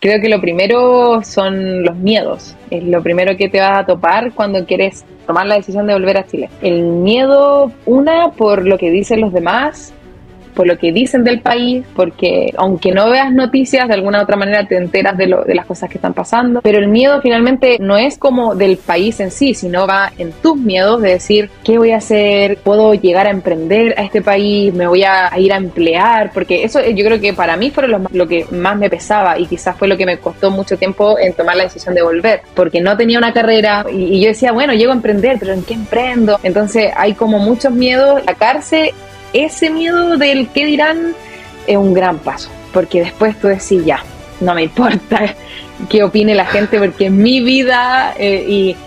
Creo que lo primero son los miedos. Es lo primero que te vas a topar cuando quieres tomar la decisión de volver a Chile. El miedo, una, por lo que dicen los demás, por lo que dicen del país, porque aunque no veas noticias, de alguna u otra manera te enteras de las cosas que están pasando, pero el miedo finalmente no es como del país en sí, sino va en tus miedos de decir, ¿qué voy a hacer? ¿Puedo llegar a emprender a este país? ¿Me voy a ir a emplear? Porque eso yo creo que para mí fue lo que más me pesaba y quizás fue lo que me costó mucho tiempo en tomar la decisión de volver, porque no tenía una carrera y yo decía, bueno, llego a emprender, pero ¿en qué emprendo? Entonces hay como muchos miedos, sacarse ese miedo del qué dirán es un gran paso, porque después tú decís ya, no me importa qué opine la gente porque es mi vida y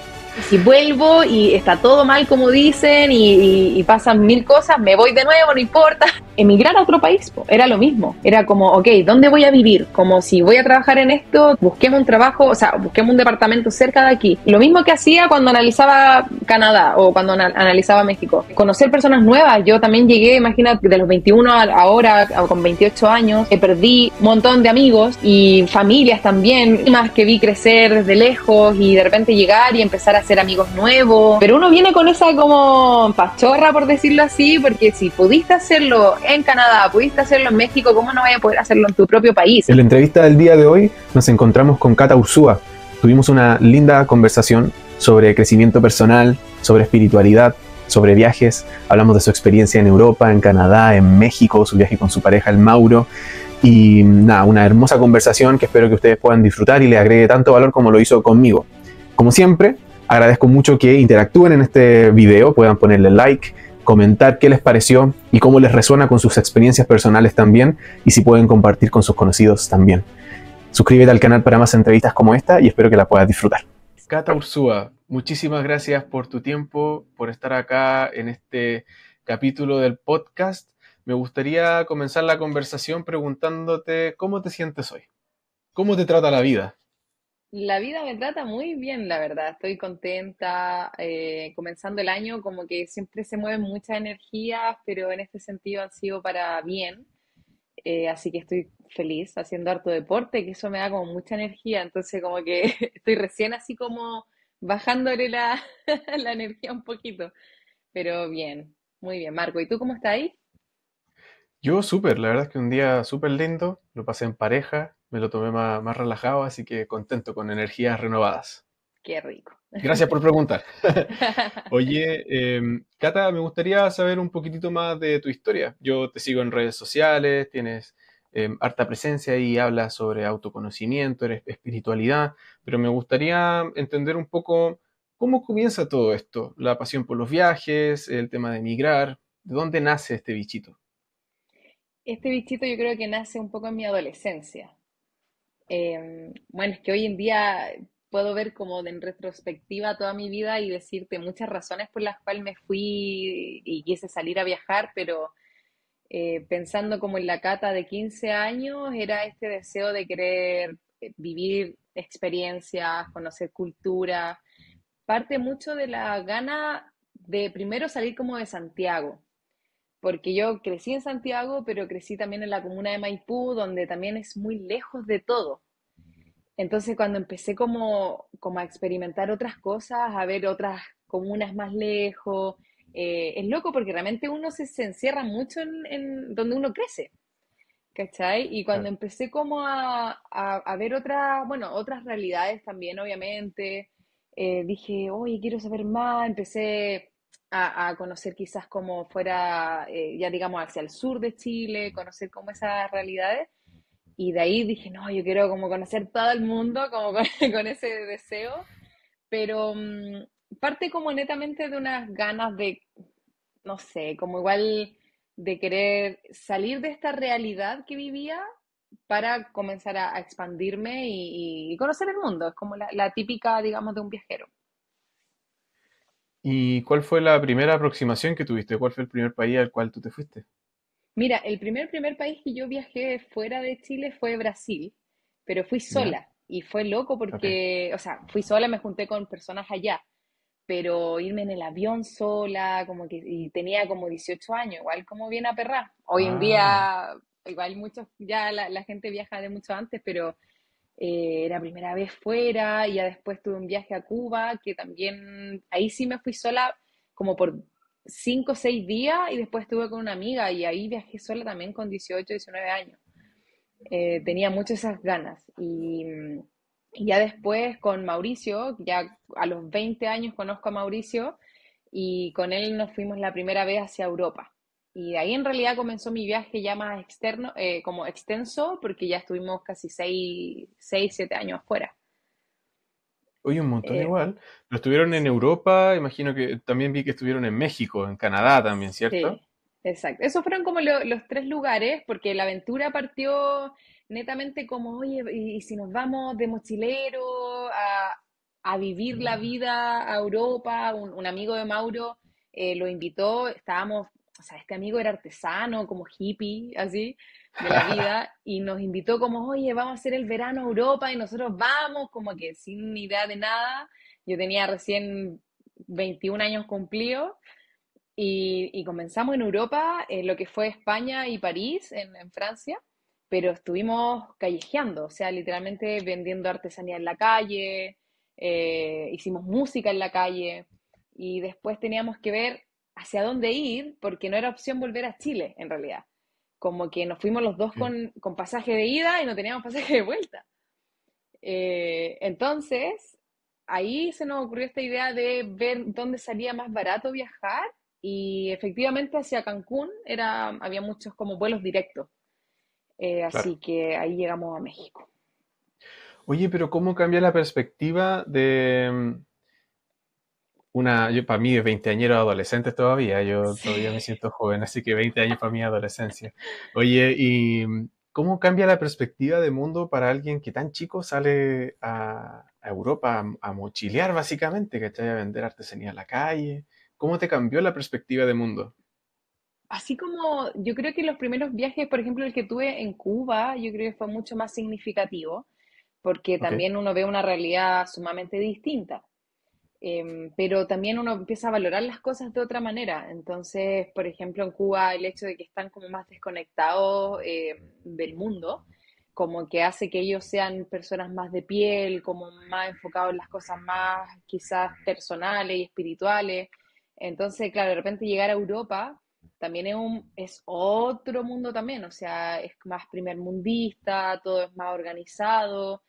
si vuelvo y está todo mal como dicen y pasan mil cosas, me voy de nuevo, no importa. Emigrar a otro país, era lo mismo. Era como, ok, ¿dónde voy a vivir? Como si voy a trabajar en esto, busquemos un trabajo, o sea, busquemos un departamento cerca de aquí. Lo mismo que hacía cuando analizaba Canadá o cuando analizaba México. Conocer personas nuevas. Yo también llegué, imagínate, de los 21 a ahora, con 28 años, perdí un montón de amigos y familias también, más que vi crecer desde lejos y de repente llegar y empezar a hacer amigos nuevos. Pero uno viene con esa como pachorra, por decirlo así, porque si pudiste hacerlo en Canadá, pudiste hacerlo en México, ¿cómo no vaya a poder hacerlo en tu propio país? En la entrevista del día de hoy nos encontramos con Cata Ursúa. Tuvimos una linda conversación sobre crecimiento personal, sobre espiritualidad, sobre viajes. Hablamos de su experiencia en Europa, en Canadá, en México, su viaje con su pareja, el Mauro. Y nada, una hermosa conversación que espero que ustedes puedan disfrutar y les agregue tanto valor como lo hizo conmigo. Como siempre, agradezco mucho que interactúen en este video, puedan ponerle like, comentar qué les pareció y cómo les resuena con sus experiencias personales también, y si pueden compartir con sus conocidos también. Suscríbete al canal para más entrevistas como esta y espero que la puedas disfrutar. Cata Ursúa, muchísimas gracias por tu tiempo, por estar acá en este capítulo del podcast. Me gustaría comenzar la conversación preguntándote cómo te sientes hoy. ¿Cómo te trata la vida? La vida me trata muy bien, la verdad. Estoy contenta. Comenzando el año, como que siempre se mueven muchas energías, pero en este sentido han sido para bien. Así que estoy feliz haciendo harto deporte, que eso me da como mucha energía. Entonces, como que estoy recién así como bajándole la energía un poquito. Pero bien, muy bien. Marco, ¿y tú cómo estás ahí? Yo súper, la verdad es que un día súper lindo, lo pasé en pareja, me lo tomé más relajado, así que contento, con energías renovadas. Qué rico. Gracias por preguntar. Oye, Cata, me gustaría saber un poquitito más de tu historia. Yo te sigo en redes sociales, tienes harta presencia y hablas sobre autoconocimiento, eres espiritualidad, pero me gustaría entender un poco cómo comienza todo esto, la pasión por los viajes, el tema de emigrar, ¿de dónde nace este bichito? Este bichito yo creo que nace un poco en mi adolescencia. Bueno, es que hoy en día puedo ver como en retrospectiva toda mi vida y decirte muchas razones por las cuales me fui y quise salir a viajar, pero pensando como en la Cata de 15 años, era este deseo de querer vivir experiencias, conocer cultura. Parte mucho de la gana de primero salir como de Santiago, porque yo crecí en Santiago, pero crecí también en la comuna de Maipú, donde también es muy lejos de todo. Entonces, cuando empecé como a experimentar otras cosas, a ver otras comunas más lejos, es loco porque realmente uno se encierra mucho en donde uno crece, ¿cachai? Y cuando Claro. empecé como a ver otras, bueno, otras realidades también, obviamente, dije, oye, quiero saber más, empecé a conocer quizás como fuera, ya digamos, hacia el sur de Chile, conocer como esas realidades. Y de ahí dije, no, yo quiero como conocer todo el mundo, como con, con ese deseo, pero parte como netamente de unas ganas de, no sé, como igual de querer salir de esta realidad que vivía para comenzar a expandirme y conocer el mundo. Es como la típica, digamos, de un viajero. ¿Y cuál fue la primera aproximación que tuviste? ¿Cuál fue el primer país al cual tú te fuiste? Mira, el primer país que yo viajé fuera de Chile fue Brasil, pero fui ¿Ya? sola. Y fue loco Ok. porque, o sea, fui sola, me junté con personas allá, pero irme en el avión sola, como que, y tenía como 18 años, igual como bien aperrada. Hoy en Ah, día, igual muchos, ya la gente viaja de mucho antes, pero Era primera vez fuera, y ya después tuve un viaje a Cuba, que también, ahí sí me fui sola como por 5 o 6 días, y después estuve con una amiga y ahí viajé sola también con 18 19 años. Tenía muchas esas ganas. Y ya después con Mauricio, ya a los 20 años conozco a Mauricio y con él nos fuimos la primera vez hacia Europa. Y de ahí en realidad comenzó mi viaje ya más externo, como extenso, porque ya estuvimos casi 6 7 años afuera. Oye, un montón Eh, igual. Pero estuvieron en sí, Europa, imagino que también vi que estuvieron en México, en Canadá también, ¿cierto? sí, exacto. Esos fueron como los tres lugares, porque la aventura partió netamente como, oye, y si nos vamos de mochilero a vivir la vida a Europa, un amigo de Mauro lo invitó, estábamos, o sea, este amigo era artesano, como hippie, así, de la vida, y nos invitó como, oye, vamos a hacer el verano a Europa, y nosotros vamos, como que sin idea de nada. Yo tenía recién 21 años cumplidos. Y comenzamos en Europa, en lo que fue España y París, en Francia, pero estuvimos callejeando, o sea, literalmente vendiendo artesanía en la calle, hicimos música en la calle, y después teníamos que ver hacia dónde ir, porque no era opción volver a Chile, en realidad. Como que nos fuimos los dos Sí. con pasaje de ida y no teníamos pasaje de vuelta. Entonces, ahí se nos ocurrió esta idea de ver dónde salía más barato viajar, y efectivamente hacia Cancún había muchos como vuelos directos. Claro. Así que ahí llegamos a México. Oye, pero ¿cómo cambia la perspectiva de para mí, 20 añeros adolescentes todavía, yo todavía me Sí. siento joven, así que 20 años para mí es adolescencia. Oye, ¿y cómo cambia la perspectiva de mundo para alguien que tan chico sale a Europa a mochilear básicamente, ¿cachai? A vender artesanía en la calle? ¿Cómo te cambió la perspectiva de mundo? Así como yo creo que los primeros viajes, por ejemplo, el que tuve en Cuba, yo creo que fue mucho más significativo, porque ¿Ok? también uno ve una realidad sumamente distinta. Pero también uno empieza a valorar las cosas de otra manera. Entonces, por ejemplo, en Cuba el hecho de que están como más desconectados del mundo, como que hace que ellos sean personas más de piel, como más enfocados en las cosas más quizás personales y espirituales. Entonces, claro, de repente llegar a Europa también es otro mundo también, o sea, es más primermundista, todo es más organizado,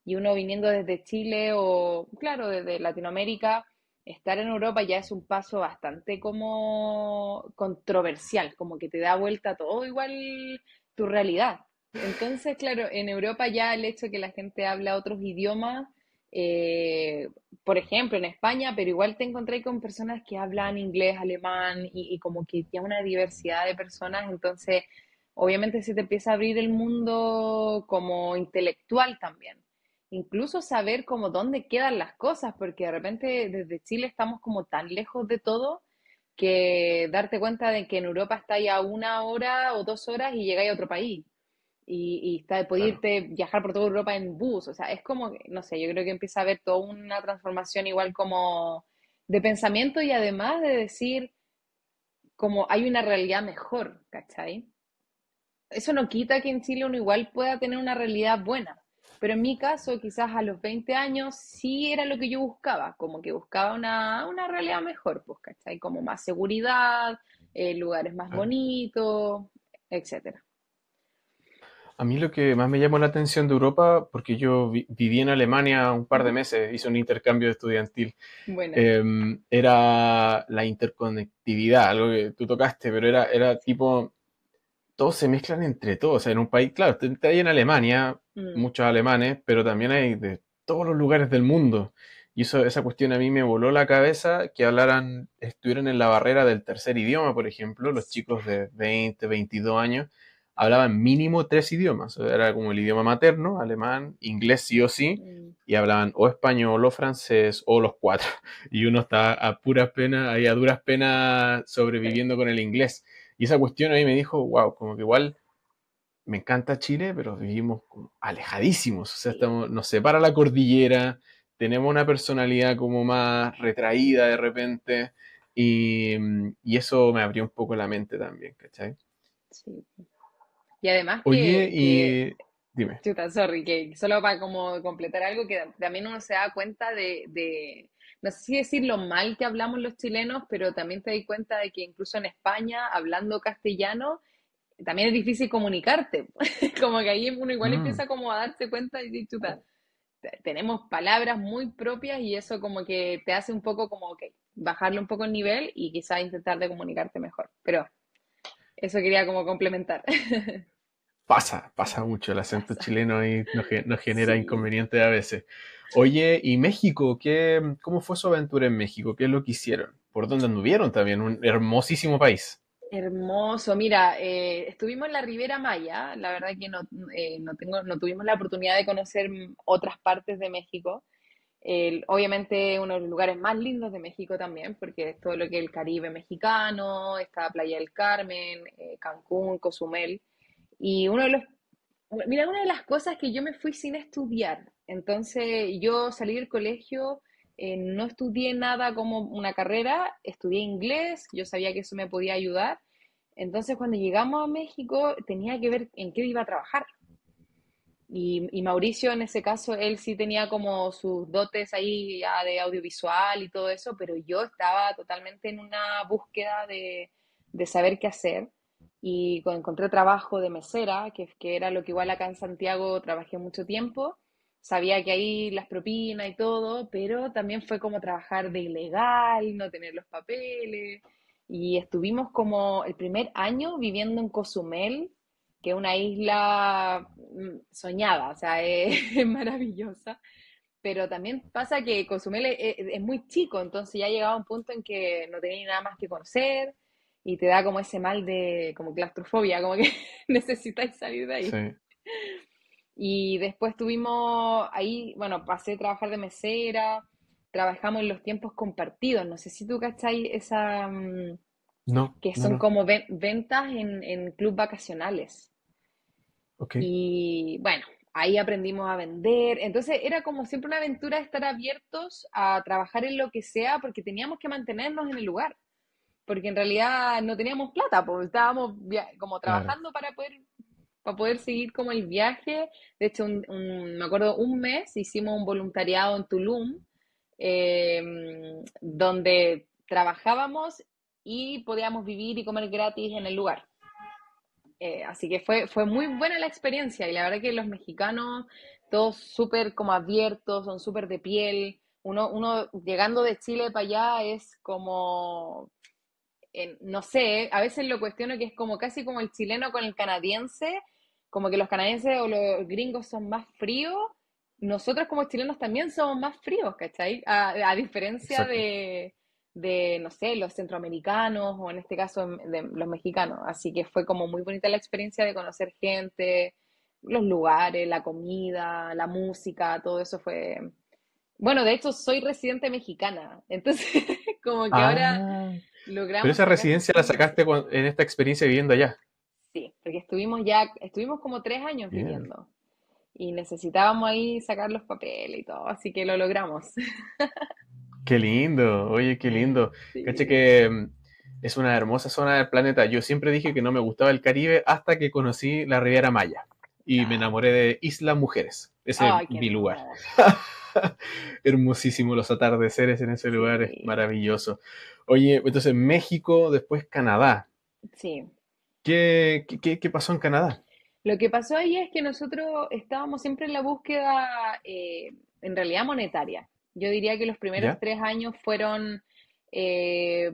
y uno viniendo desde Chile o, claro, desde Latinoamérica, estar en Europa ya es un paso bastante como controversial, como que te da vuelta todo igual tu realidad. Entonces, claro, en Europa ya el hecho de que la gente habla otros idiomas, eh, por ejemplo, en España, pero igual te encontré con personas que hablan inglés, alemán, y como que tiene una diversidad de personas, entonces obviamente se te empieza a abrir el mundo como intelectual también. Incluso saber como dónde quedan las cosas, porque de repente desde Chile estamos como tan lejos de todo, que darte cuenta de que en Europa estáis a 1 hora o 2 horas y llegáis a otro país. Podéis Claro. irte viajar por toda Europa en bus. O sea, es como, no sé, yo creo que empieza a haber toda una transformación igual como de pensamiento, y además de decir como hay una realidad mejor, ¿cachai? Eso no quita que en Chile uno igual pueda tener una realidad buena, pero en mi caso, quizás a los 20 años sí era lo que yo buscaba, como que buscaba una realidad mejor, pues, ¿cachai? Como más seguridad, lugares más Claro. bonitos, etcétera. A mí lo que más me llamó la atención de Europa, porque yo viví en Alemania un par de Ujú. meses, hice un intercambio estudiantil, Bueno, era la interconectividad, algo que tú tocaste, pero era tipo, todos se mezclan entre todos. O sea, en un país, claro, hay en Alemania mm, muchos alemanes, pero también hay de todos los lugares del mundo. Y esa cuestión a mí me voló la cabeza, que estuvieran en la barrera del tercer idioma, por ejemplo, los chicos de 20, 22 años, hablaban mínimo tres idiomas. O sea, era como el idioma materno, alemán, inglés sí o sí, mm, y hablaban o español o francés o los cuatro. Y uno está a puras penas, ahí a duras penas sí, sobreviviendo con el inglés. Y esa cuestión ahí me dijo, wow, como que igual me encanta Chile, pero vivimos como alejadísimos. O sea, sí. nos separa la cordillera, tenemos una personalidad como más retraída de repente, y eso me abrió un poco la mente también, ¿cachai? Sí. Y además Oye, que y Dime. Chuta, sorry, que solo para como completar algo que también uno se da cuenta no sé si decir lo mal que hablamos los chilenos, pero también te das cuenta de que incluso en España, hablando castellano, también es difícil comunicarte. Como que ahí uno igual Mm, empieza como a darse cuenta y decir, chuta, tenemos palabras muy propias y eso como que te hace un poco como, ok, bajarle un poco el nivel y quizás intentar de comunicarte mejor. Pero eso quería como complementar. pasa mucho, el acento Pasa. chileno ahí nos genera Sí. inconvenientes a veces. Oye, ¿y México? ¿Cómo fue su aventura en México? ¿Qué es lo que hicieron? ¿Por dónde anduvieron también? Un hermosísimo país. Hermoso, mira, estuvimos en la Riviera Maya, la verdad que no tuvimos la oportunidad de conocer otras partes de México. Obviamente uno de los lugares más lindos de México también, porque es todo lo que es el Caribe mexicano, está Playa del Carmen, Cancún, Cozumel. Y mira, una de las cosas que yo me fui sin estudiar, entonces yo salí del colegio, no estudié nada como una carrera, estudié inglés, yo sabía que eso me podía ayudar, entonces cuando llegamos a México tenía que ver en qué iba a trabajar. Y Mauricio en ese caso, él sí tenía como sus dotes ahí ya de audiovisual y todo eso, pero yo estaba totalmente en una búsqueda de saber qué hacer. Y cuando encontré trabajo de mesera, que era lo que igual acá en Santiago trabajé mucho tiempo, sabía que ahí las propinas y todo, pero también fue como trabajar de ilegal, no tener los papeles. Y estuvimos como el primer año viviendo en Cozumel, que es una isla soñada, o sea, es maravillosa, pero también pasa que Cozumel es muy chico, entonces ya llegaba un punto en que no tenía nada más que conocer y te da como ese mal de, como claustrofobia, como que necesitáis salir de ahí. Sí. Y después tuvimos ahí, bueno, pasé a trabajar de mesera, trabajamos en los tiempos compartidos, no sé si tú cachai esa, No, que no, son no. como ventas en club vacacionales. Ok. Y bueno, ahí aprendimos a vender. Entonces era como siempre una aventura estar abiertos a trabajar en lo que sea porque teníamos que mantenernos en el lugar. Porque en realidad no teníamos plata, pues estábamos como Claro. trabajando para poder seguir como el viaje. De hecho, me acuerdo un mes hicimos un voluntariado en Tulum, eh, donde trabajábamos y podíamos vivir y comer gratis en el lugar. Así que fue muy buena la experiencia y la verdad que los mexicanos, todos súper como abiertos, son súper de piel. Uno llegando de Chile para allá es como, no sé, a veces lo cuestiono que es como casi como el chileno con el canadiense, como que los canadienses o los gringos son más fríos. Nosotros como chilenos también somos más fríos, ¿cachai? A diferencia Exacto. no sé, los centroamericanos o en este caso de los mexicanos. Así que fue como muy bonita la experiencia de conocer gente, los lugares, la comida, la música, todo eso fue... Bueno, de hecho soy residente mexicana, entonces como que ahora Ah, pero logramos esa sacar residencia la sí, sacaste en esta experiencia viviendo allá. sí, porque estuvimos como 3 años Bien. viviendo y necesitábamos ahí sacar los papeles y todo, así que lo logramos. Qué lindo, oye, qué lindo. Caché Sí. que es una hermosa zona del planeta. Yo siempre dije que no me gustaba el Caribe hasta que conocí la Riviera Maya y me Ah, enamoré de Isla Mujeres. Ese es ay, qué mi lugar. hermoso. Hermosísimo los atardeceres en ese lugar, es Sí, maravilloso. Oye, entonces México, después Canadá. sí. ¿Qué pasó en Canadá? Lo que pasó ahí es que nosotros estábamos siempre en la búsqueda, en realidad monetaria. Yo diría que los primeros ¿Ya? 3 años fueron eh,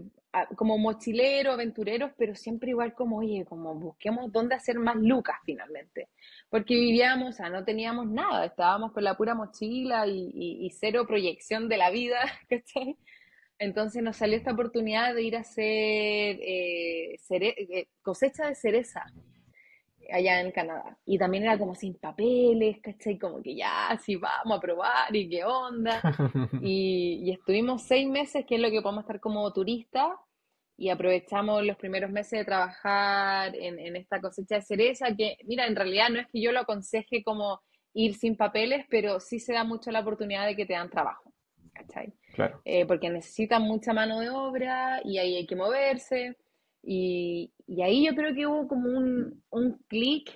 como mochileros, aventureros, pero siempre igual como, oye, como busquemos dónde hacer más lucas finalmente. Porque vivíamos, o sea, no teníamos nada, estábamos con la pura mochila y cero proyección de la vida, ¿cachai? Entonces nos salió esta oportunidad de ir a hacer cosecha de cereza allá en Canadá. Y también era como sin papeles, ¿cachai? Como que ya, sí, vamos a probar y qué onda. Y estuvimos 6 meses, que es lo que podemos estar como turistas, y aprovechamos los primeros meses de trabajar en esta cosecha de cereza, que mira, en realidad no es que yo lo aconseje como ir sin papeles, pero sí se da mucho la oportunidad de que te dan trabajo, ¿cachai? Claro. Porque necesitan mucha mano de obra y ahí hay que moverse. Y ahí yo creo que hubo como un clic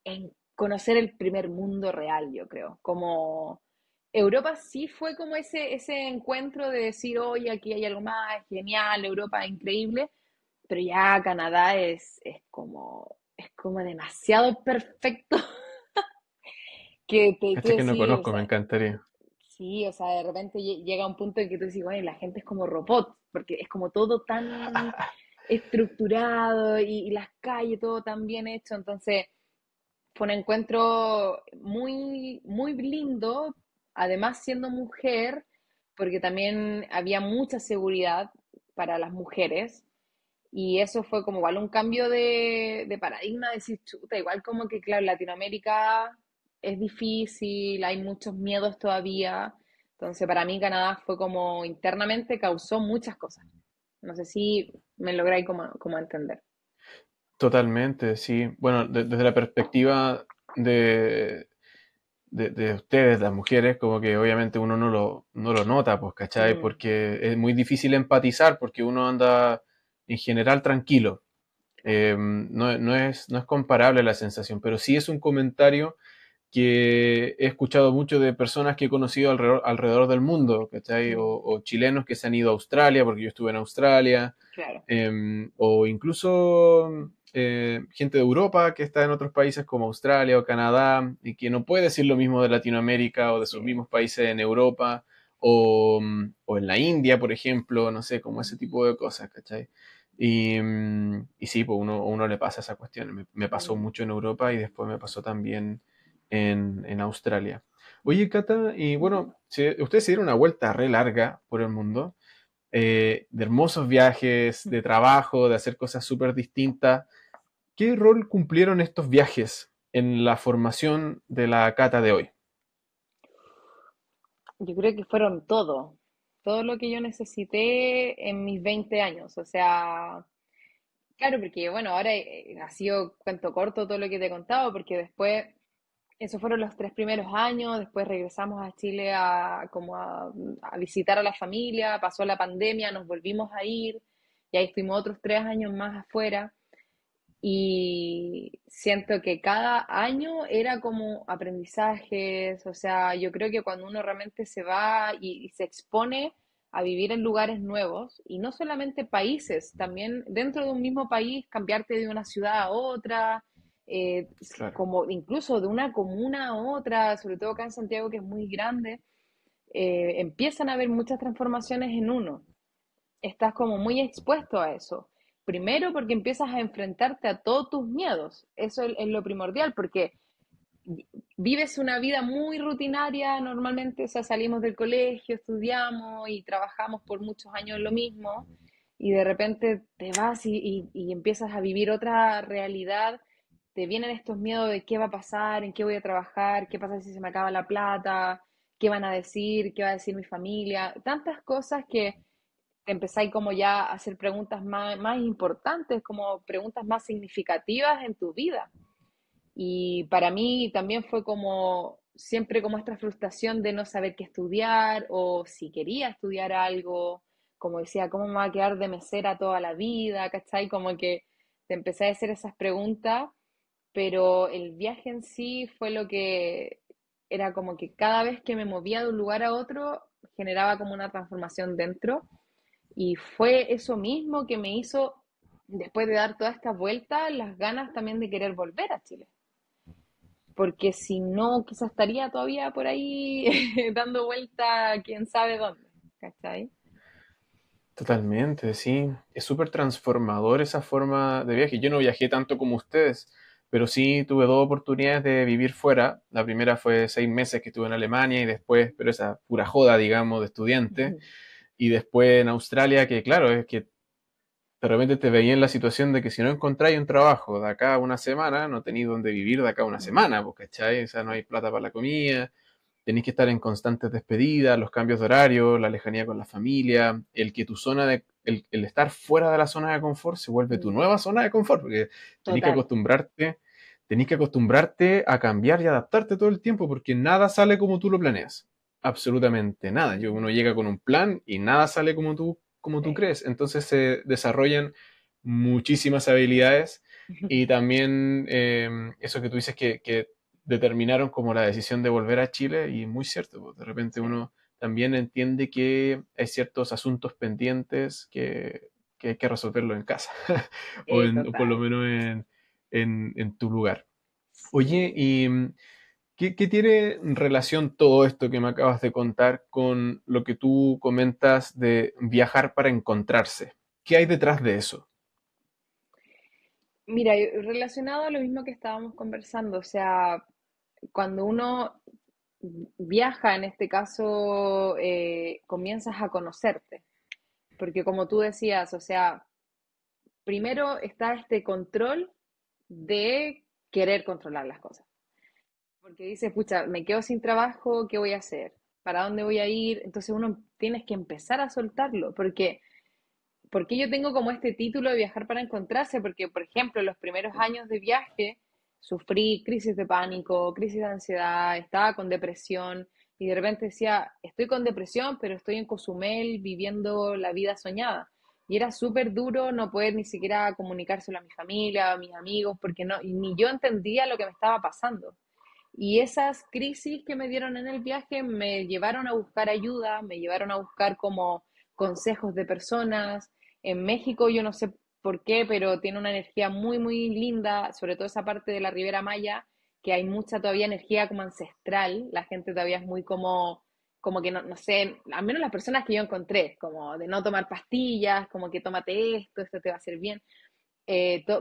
en conocer el primer mundo real, yo creo. Como Europa sí fue como ese encuentro de decir, oye, aquí hay algo más, es genial, Europa es increíble, pero ya Canadá es como demasiado perfecto que tú Este que no decís, o conozco, me sea, encantaría. sí, o sea, de repente llega un punto en que tú dices, bueno, la gente es como robot, porque es como todo tan estructurado y las calles, todo tan bien hecho, entonces fue un encuentro muy, muy lindo, además siendo mujer, porque también había mucha seguridad para las mujeres, y eso fue como igual un cambio de paradigma, decir, chuta, igual como que, claro, Latinoamérica es difícil, hay muchos miedos todavía, entonces para mí Canadá fue como internamente causó muchas cosas. No sé si me lográis como entender. Totalmente, sí. Bueno, desde la perspectiva de, de ustedes, las mujeres, como que obviamente uno no lo nota, pues, ¿cachai? Mm, Porque es muy difícil empatizar porque uno anda en general tranquilo. claro. No es comparable la sensación, pero sí es un comentario que he escuchado mucho de personas que he conocido alrededor del mundo, ¿cachai? Mm, O chilenos que se han ido a Australia, porque yo estuve en Australia, claro. o incluso gente de Europa que está en otros países como Australia o Canadá y que no puede decir lo mismo de Latinoamérica o de sus Sí. mismos países en Europa o en la India, por ejemplo, no sé, como ese tipo de cosas, ¿cachai? Y sí, pues uno le pasa esa cuestión. Me pasó Mm. mucho en Europa y después me pasó también en Australia. Oye, Cata, y bueno, ustedes se dieron una vuelta re larga por el mundo, de hermosos viajes, de trabajo, de hacer cosas súper distintas. ¿Qué rol cumplieron estos viajes en la formación de la Cata de hoy? Yo creo que fueron todo lo que yo necesité en mis 20 años. O sea, claro, porque bueno, ahora ha sido cuento corto todo lo que te he contado, porque después, esos fueron los 3 primeros años, después regresamos a Chile a visitar a la familia, pasó la pandemia, nos volvimos a ir, y ahí estuvimos otros 3 años más afuera. Y siento que cada año era como aprendizajes, o sea, yo creo que cuando uno realmente se va y se expone a vivir en lugares nuevos, y no solamente países, también dentro de un mismo país, cambiarte de una ciudad a otra, Claro. como incluso de una comuna a otra, sobre todo acá en Santiago que es muy grande, empiezan a haber muchas transformaciones en uno, estás como muy expuesto a eso. Primero porque empiezas a enfrentarte a todos tus miedos. Eso es lo primordial, porque vives una vida muy rutinaria normalmente, o sea, salimos del colegio, estudiamos y trabajamos por muchos años en lo mismo, y de repente te vas y empiezas a vivir otra realidad, te vienen estos miedos de qué va a pasar, en qué voy a trabajar, qué pasa si se me acaba la plata, qué van a decir, qué va a decir mi familia, tantas cosas que te empezáis como ya a hacer preguntas más importantes, como preguntas más significativas en tu vida. Y para mí también fue como siempre como esta frustración de no saber qué estudiar o si quería estudiar algo, como decía, ¿cómo me va a quedar de mesera toda la vida? ¿Cachai? Como que te empecé a hacer esas preguntas, pero el viaje en sí fue lo que era como que cada vez que me movía de un lugar a otro generaba como una transformación dentro, y fue eso mismo que me hizo, después de dar toda esta vuelta, las ganas también de querer volver a Chile. Porque si no, quizás estaría todavía por ahí dando vuelta quién sabe dónde. ¿Cachai? Totalmente, sí. Es súper transformador esa forma de viaje. Yo no viajé tanto como ustedes, pero sí tuve dos oportunidades de vivir fuera. La primera fue 6 meses que estuve en Alemania y después, pero esa pura joda, digamos, de estudiante. Y después en Australia, que claro, es que de repente te veía en la situación de que si no encontráis un trabajo de acá a una semana, no tenéis dónde vivir de acá a una semana, pues, ¿cachai? O sea, no hay plata para la comida, tenéis que estar en constantes despedidas, los cambios de horario, la lejanía con la familia, el que tu el estar fuera de la zona de confort se vuelve tu nueva zona de confort, porque tenéis que Total, acostumbrarte, tenéis que acostumbrarte a cambiar y adaptarte todo el tiempo, porque nada sale como tú lo planeas. Absolutamente nada. Uno llega con un plan y nada sale como tú sí. crees. Entonces se desarrollan muchísimas habilidades y también eso que tú dices que determinaron como la decisión de volver a Chile y muy cierto, pues, de repente Sí, uno también entiende que hay ciertos asuntos pendientes que hay que resolverlo en casa o por lo total. menos en tu lugar. Oye, Sí. ¿y qué tiene relación todo esto que me acabas de contar con lo que tú comentas de viajar para encontrarse? ¿Qué hay detrás de eso? Mira, relacionado a lo mismo que estábamos conversando, o sea, cuando uno viaja, en este caso, comienzas a conocerte, porque como tú decías, o sea, primero está este control de querer controlar las cosas, porque dices, pucha, me quedo sin trabajo, ¿qué voy a hacer? ¿Para dónde voy a ir? Entonces uno tienes que empezar a soltarlo, porque yo tengo como este título de viajar para encontrarse, porque por ejemplo, los primeros años de viaje sufrí crisis de pánico, crisis de ansiedad, estaba con depresión y de repente decía, estoy con depresión, pero estoy en Cozumel viviendo la vida soñada. Y era súper duro no poder ni siquiera comunicárselo a mi familia, a mis amigos, porque no, ni yo entendía lo que me estaba pasando. Y esas crisis que me dieron en el viaje me llevaron a buscar ayuda, me llevaron a buscar como consejos de personas. En México yo no sé por qué, pero tiene una energía muy, muy linda, sobre todo esa parte de la Ribera Maya, que hay mucha todavía energía como ancestral, la gente todavía es muy como que no, no sé, al menos las personas que yo encontré, como de no tomar pastillas, como que tómate esto te va a hacer bien,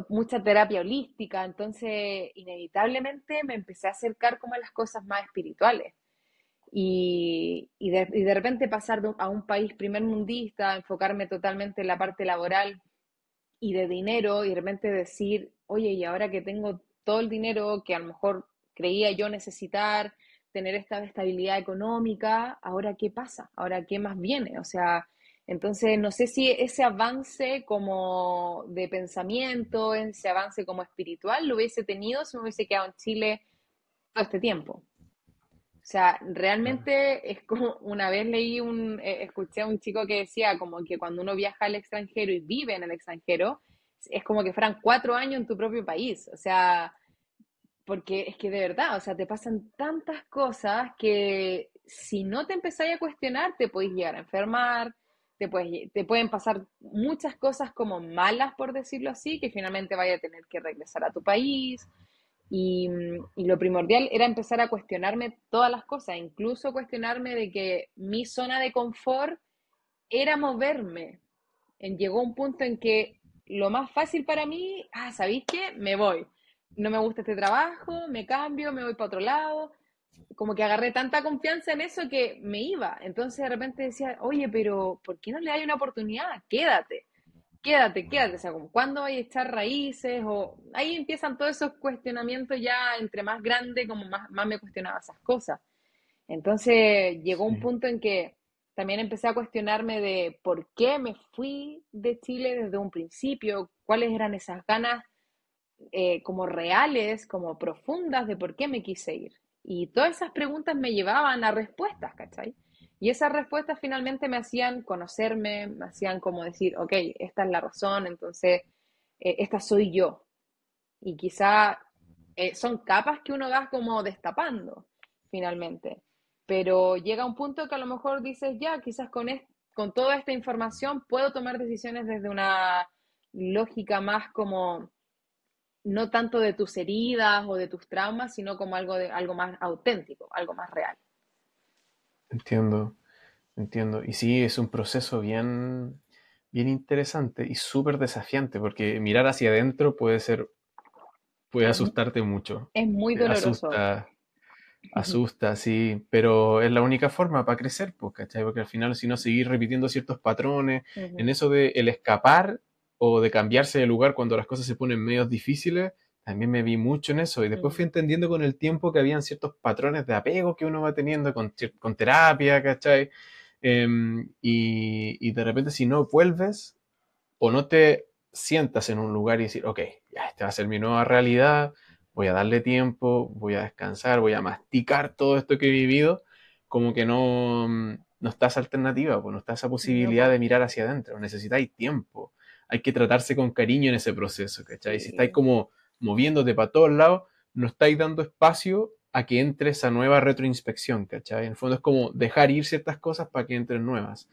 mucha terapia holística, entonces inevitablemente me empecé a acercar como a las cosas más espirituales. Y de repente pasar a un país primer mundista, enfocarme totalmente en la parte laboral y de dinero, y de repente decir, oye, y ahora que tengo todo el dinero que a lo mejor creía yo necesitar, tener esta estabilidad económica, ahora qué pasa, ahora qué más viene, o sea, entonces no sé si ese avance como de pensamiento, ese avance como espiritual lo hubiese tenido si me hubiese quedado en Chile todo este tiempo. O sea, realmente es como una vez escuché a un chico que decía como que cuando uno viaja al extranjero y vive en el extranjero, es como que fueran 4 años en tu propio país. O sea, porque es que de verdad, o sea, te pasan tantas cosas que si no te empezáis a cuestionar, te podéis llegar a enfermar, te pueden pasar muchas cosas como malas, por decirlo así, que finalmente vaya a tener que regresar a tu país. Y lo primordial era empezar a cuestionarme todas las cosas, incluso cuestionarme de que mi zona de confort era moverme. Llegó un punto en que lo más fácil para mí, ¿sabéis qué? Me voy. No me gusta este trabajo, me cambio, me voy para otro lado. Como que agarré tanta confianza en eso que me iba. Entonces de repente decía, oye, pero ¿por qué no le hay una oportunidad? Quédate, quédate, quédate, o sea, como cuándo hay a echar raíces, o ahí empiezan todos esos cuestionamientos ya entre más grande, como más me cuestionaba esas cosas. Entonces llegó un Sí. punto en que también empecé a cuestionarme de por qué me fui de Chile desde un principio, cuáles eran esas ganas como reales, como profundas de por qué me quise ir. Y todas esas preguntas me llevaban a respuestas, ¿cachai? Y esas respuestas finalmente me hacían conocerme, me hacían como decir, ok, esta es la razón, entonces esta soy yo. Y quizá son capas que uno va como destapando finalmente. Pero llega un punto que a lo mejor dices, ya, quizás con toda esta información puedo tomar decisiones desde una lógica más como no tanto de tus heridas o de tus traumas, sino como algo más auténtico, algo más real. Entiendo, entiendo. Y sí, es un proceso bien interesante y súper desafiante, porque mirar hacia adentro puede Es, asustarte mucho. es muy doloroso. Asusta, asusta, sí, pero es la única forma para crecer, pues, ¿cachai? Porque al final, si no, seguir repitiendo ciertos patrones, en Ujú, eso de el escapar o de cambiarse de lugar cuando las cosas se ponen medios difíciles, también me vi mucho en eso. Y después fui ujú, entendiendo con el tiempo que habían ciertos patrones de apego que uno va teniendo con terapia, ¿cachai? Y de repente, si no vuelves o no te sientas en un lugar y decir, ok, ya, esta va a ser mi nueva realidad, voy a darle tiempo, voy a descansar, voy a masticar todo esto que he vivido, como que no está esa alternativa, pues no está esa no, posibilidad po, de mirar hacia adentro, necesitáis tiempo, hay que tratarse con cariño en ese proceso, ¿cachai? Si estáis sí, como moviéndote para todos lados, no estáis dando espacio a que entre esa nueva retroinspección, ¿cachai? En el fondo es como dejar ir ciertas cosas para que entren nuevas.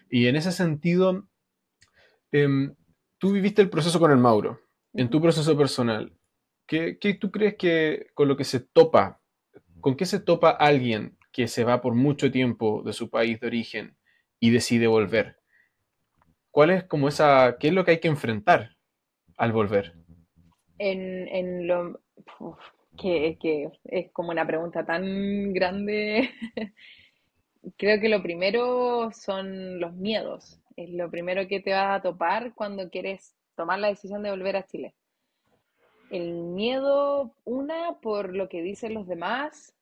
Y en ese sentido, em, tú viviste el proceso con el Mauro, en tu Ujú. proceso personal. ¿Qué tú crees que con lo que se topa, con qué se topa alguien que se va por mucho tiempo de su país de origen y decide volver? ¿Cuál es como esa, qué es lo que hay que enfrentar al volver? En lo, uf, que es como una pregunta tan grande. Creo que lo primero son los miedos. Es lo primero que te vas a topar cuando quieres tomar la decisión de volver a Chile. El miedo, una, por lo que dicen los demás,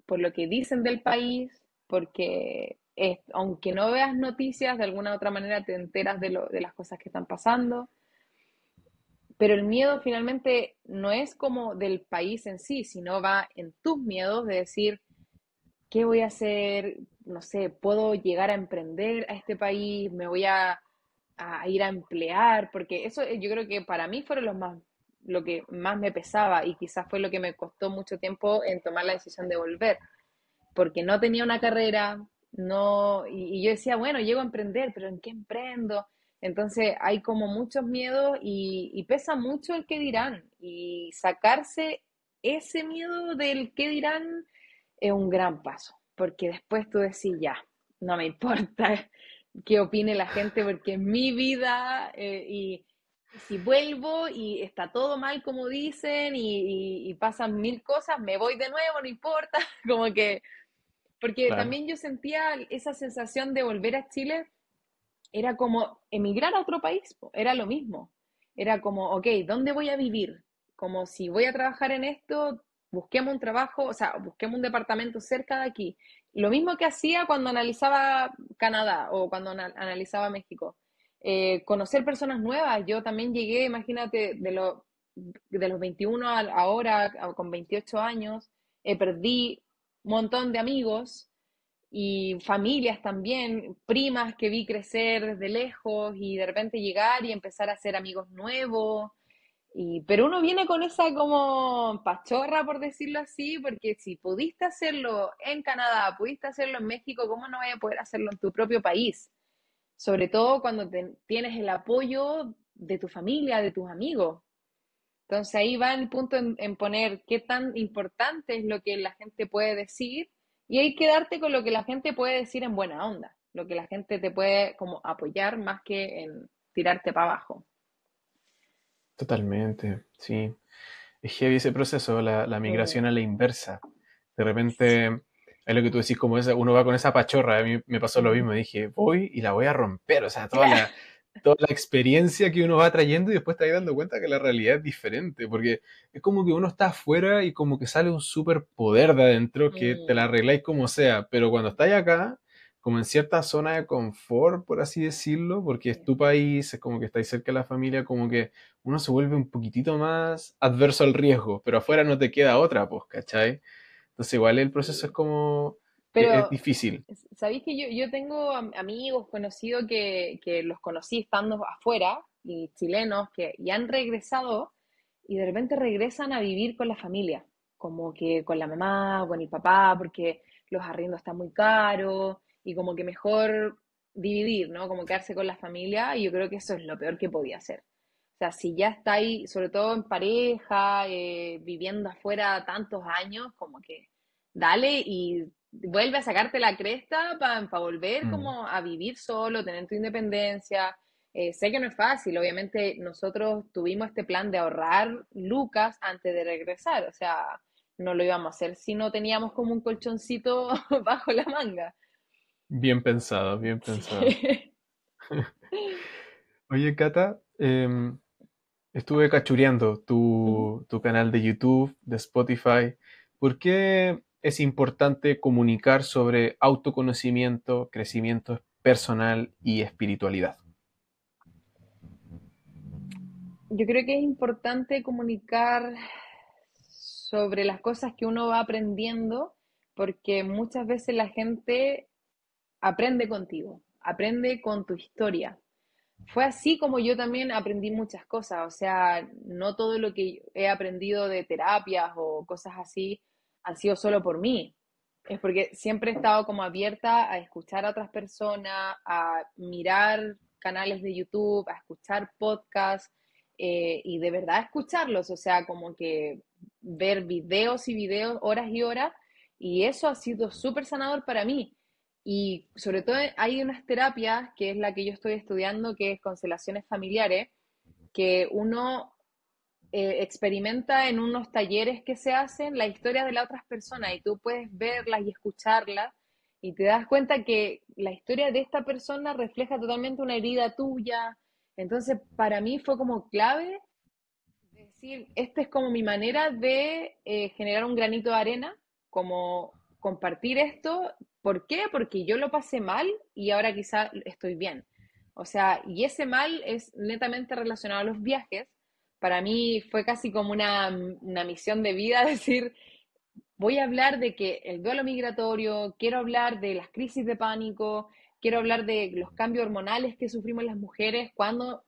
por lo que dicen del país, porque aunque no veas noticias, de alguna u otra manera te enteras de las cosas que están pasando. Pero el miedo finalmente no es como del país en sí, sino va en tus miedos de decir, ¿qué voy a hacer? No sé, ¿puedo llegar a emprender a este país? ¿Me voy a ir a emplear? Porque eso yo creo que para mí fueron lo que más me pesaba y quizás fue lo que me costó mucho tiempo en tomar la decisión de volver, porque no tenía una carrera, no, y yo decía, bueno, llego a emprender, pero ¿en qué emprendo? Entonces hay como muchos miedos y pesa mucho el qué dirán y sacarse ese miedo del qué dirán es un gran paso, porque después tú decís, ya, no me importa qué opine la gente porque es mi vida y si vuelvo y está todo mal como dicen y pasan mil cosas, me voy de nuevo, no importa, como que, porque Claro, también yo sentía esa sensación de volver a Chile, era como emigrar a otro país, po, era lo mismo. Era como, ok, ¿dónde voy a vivir? Como si voy a trabajar en esto, busquemos un trabajo, o sea, busquemos un departamento cerca de aquí. Lo mismo que hacía cuando analizaba Canadá o cuando analizaba México. Conocer personas nuevas. Yo también llegué, imagínate, de los 21 ahora, con 28 años, perdí un montón de amigos y familias también, primas que vi crecer desde lejos y de repente llegar y empezar a hacer amigos nuevos. Pero uno viene con esa como pachorra, por decirlo así, porque si pudiste hacerlo en Canadá, pudiste hacerlo en México, ¿cómo no vaya a poder hacerlo en tu propio país? Sobre todo cuando tienes el apoyo de tu familia, de tus amigos. Entonces ahí va el punto en poner qué tan importante es lo que la gente puede decir y hay que darte con lo que la gente puede decir en buena onda, lo que la gente te puede como apoyar más que en tirarte para abajo. totalmente, sí. Es heavy ese proceso, la Mm, migración a la inversa. De repente, es lo que tú decís, como esa, uno va con esa pachorra. A mí me pasó lo mm. mismo. Dije, voy y la voy a romper. O sea, toda la experiencia que uno va trayendo y después te vas dando cuenta que la realidad es diferente. Porque es como que uno está afuera y como que sale un superpoder de adentro que te la Mm, arregláis como sea. Pero cuando estáis acá, como en cierta zona de confort, por así decirlo, porque es sí. tu país, es como que estáis cerca de la familia, como que uno se vuelve un poquitito más adverso al riesgo, pero afuera no te queda otra, pues, ¿cachai? Entonces igual el proceso es Sí. como, es Pero, difícil. ¿sabéis que yo tengo amigos conocidos que los conocí estando afuera y chilenos que ya han regresado y de repente regresan a vivir con la familia, como que con la mamá o con el papá, porque los arriendos están muy caros y como que mejor dividir, ¿no? Como quedarse con la familia y yo creo que eso es lo peor que podía hacer. O sea, si ya estáis, sobre todo en pareja, viviendo afuera tantos años, como que dale y vuelve a sacarte la cresta para volver Mm. como a vivir solo, tener tu independencia. Sé que no es fácil, obviamente nosotros tuvimos este plan de ahorrar lucas antes de regresar, o sea, no lo íbamos a hacer si no teníamos como un colchoncito bajo la manga. Bien pensado, bien pensado. Sí. Oye, Cata, estuve cachureando Ujú. tu canal de YouTube, de Spotify. ¿Por qué es importante comunicar sobre autoconocimiento, crecimiento personal y espiritualidad? Yo creo que es importante comunicar sobre las cosas que uno va aprendiendo, porque muchas veces la gente aprende contigo, aprende con tu historia. Fue así como yo también aprendí muchas cosas, o sea, no todo lo que he aprendido de terapias o cosas así han sido solo por mí. Es porque siempre he estado como abierta a escuchar a otras personas, a mirar canales de YouTube, a escuchar podcasts y de verdad escucharlos, o sea, como que ver videos y videos, horas y horas, y eso ha sido súper sanador para mí. Y sobre todo hay unas terapias, que es la que yo estoy estudiando, que es constelaciones familiares, que uno experimenta en unos talleres que se hacen la historia de las otras personas y tú puedes verlas y escucharlas y te das cuenta que la historia de esta persona refleja totalmente una herida tuya. Entonces, para mí fue como clave decir, esta es como mi manera de generar un granito de arena, como compartir esto. ¿Por qué? Porque yo lo pasé mal y ahora quizá estoy bien. O sea, y ese mal es netamente relacionado a los viajes. Para mí fue casi como una misión de vida, decir, voy a hablar de que el duelo migratorio, quiero hablar de las crisis de pánico, quiero hablar de los cambios hormonales que sufrimos las mujeres cuando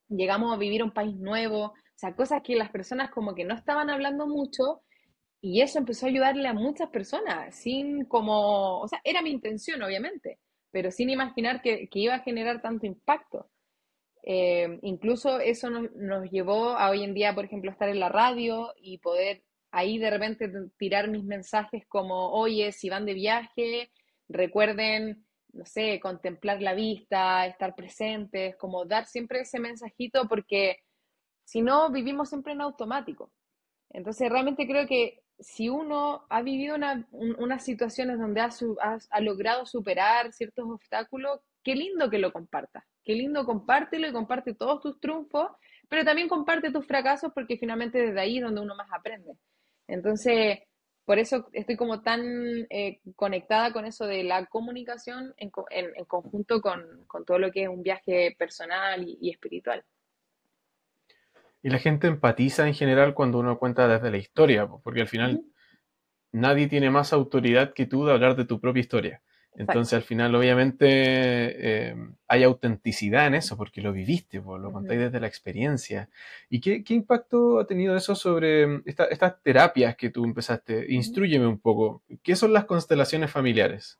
llegamos a vivir a un país nuevo, o sea, cosas que las personas como que no estaban hablando mucho y eso empezó a ayudarle a muchas personas, sin como, o sea, era mi intención obviamente, pero sin imaginar que iba a generar tanto impacto. Incluso eso nos llevó a hoy en día, por ejemplo, estar en la radio y poder ahí de repente tirar mis mensajes como, oye, si van de viaje, recuerden, no sé, contemplar la vista, estar presentes, como dar siempre ese mensajito porque si no, vivimos siempre en automático. Entonces, realmente creo que si uno ha vivido unas situaciones donde ha logrado superar ciertos obstáculos, qué lindo que lo compartas. Qué lindo compártelo y comparte todos tus triunfos, pero también comparte tus fracasos porque finalmente desde ahí es donde uno más aprende. Entonces, por eso estoy como tan conectada con eso de la comunicación en conjunto con todo lo que es un viaje personal y espiritual. Y la gente empatiza en general cuando uno cuenta desde la historia, porque al final Ujú. nadie tiene más autoridad que tú de hablar de tu propia historia. Entonces, Exacto. al final, obviamente, hay autenticidad en eso, porque lo viviste, pues, lo contáis Ujú. desde la experiencia. ¿Y qué impacto ha tenido eso sobre estas terapias que tú empezaste? Ujú. Instrúyeme un poco. ¿Qué son las constelaciones familiares?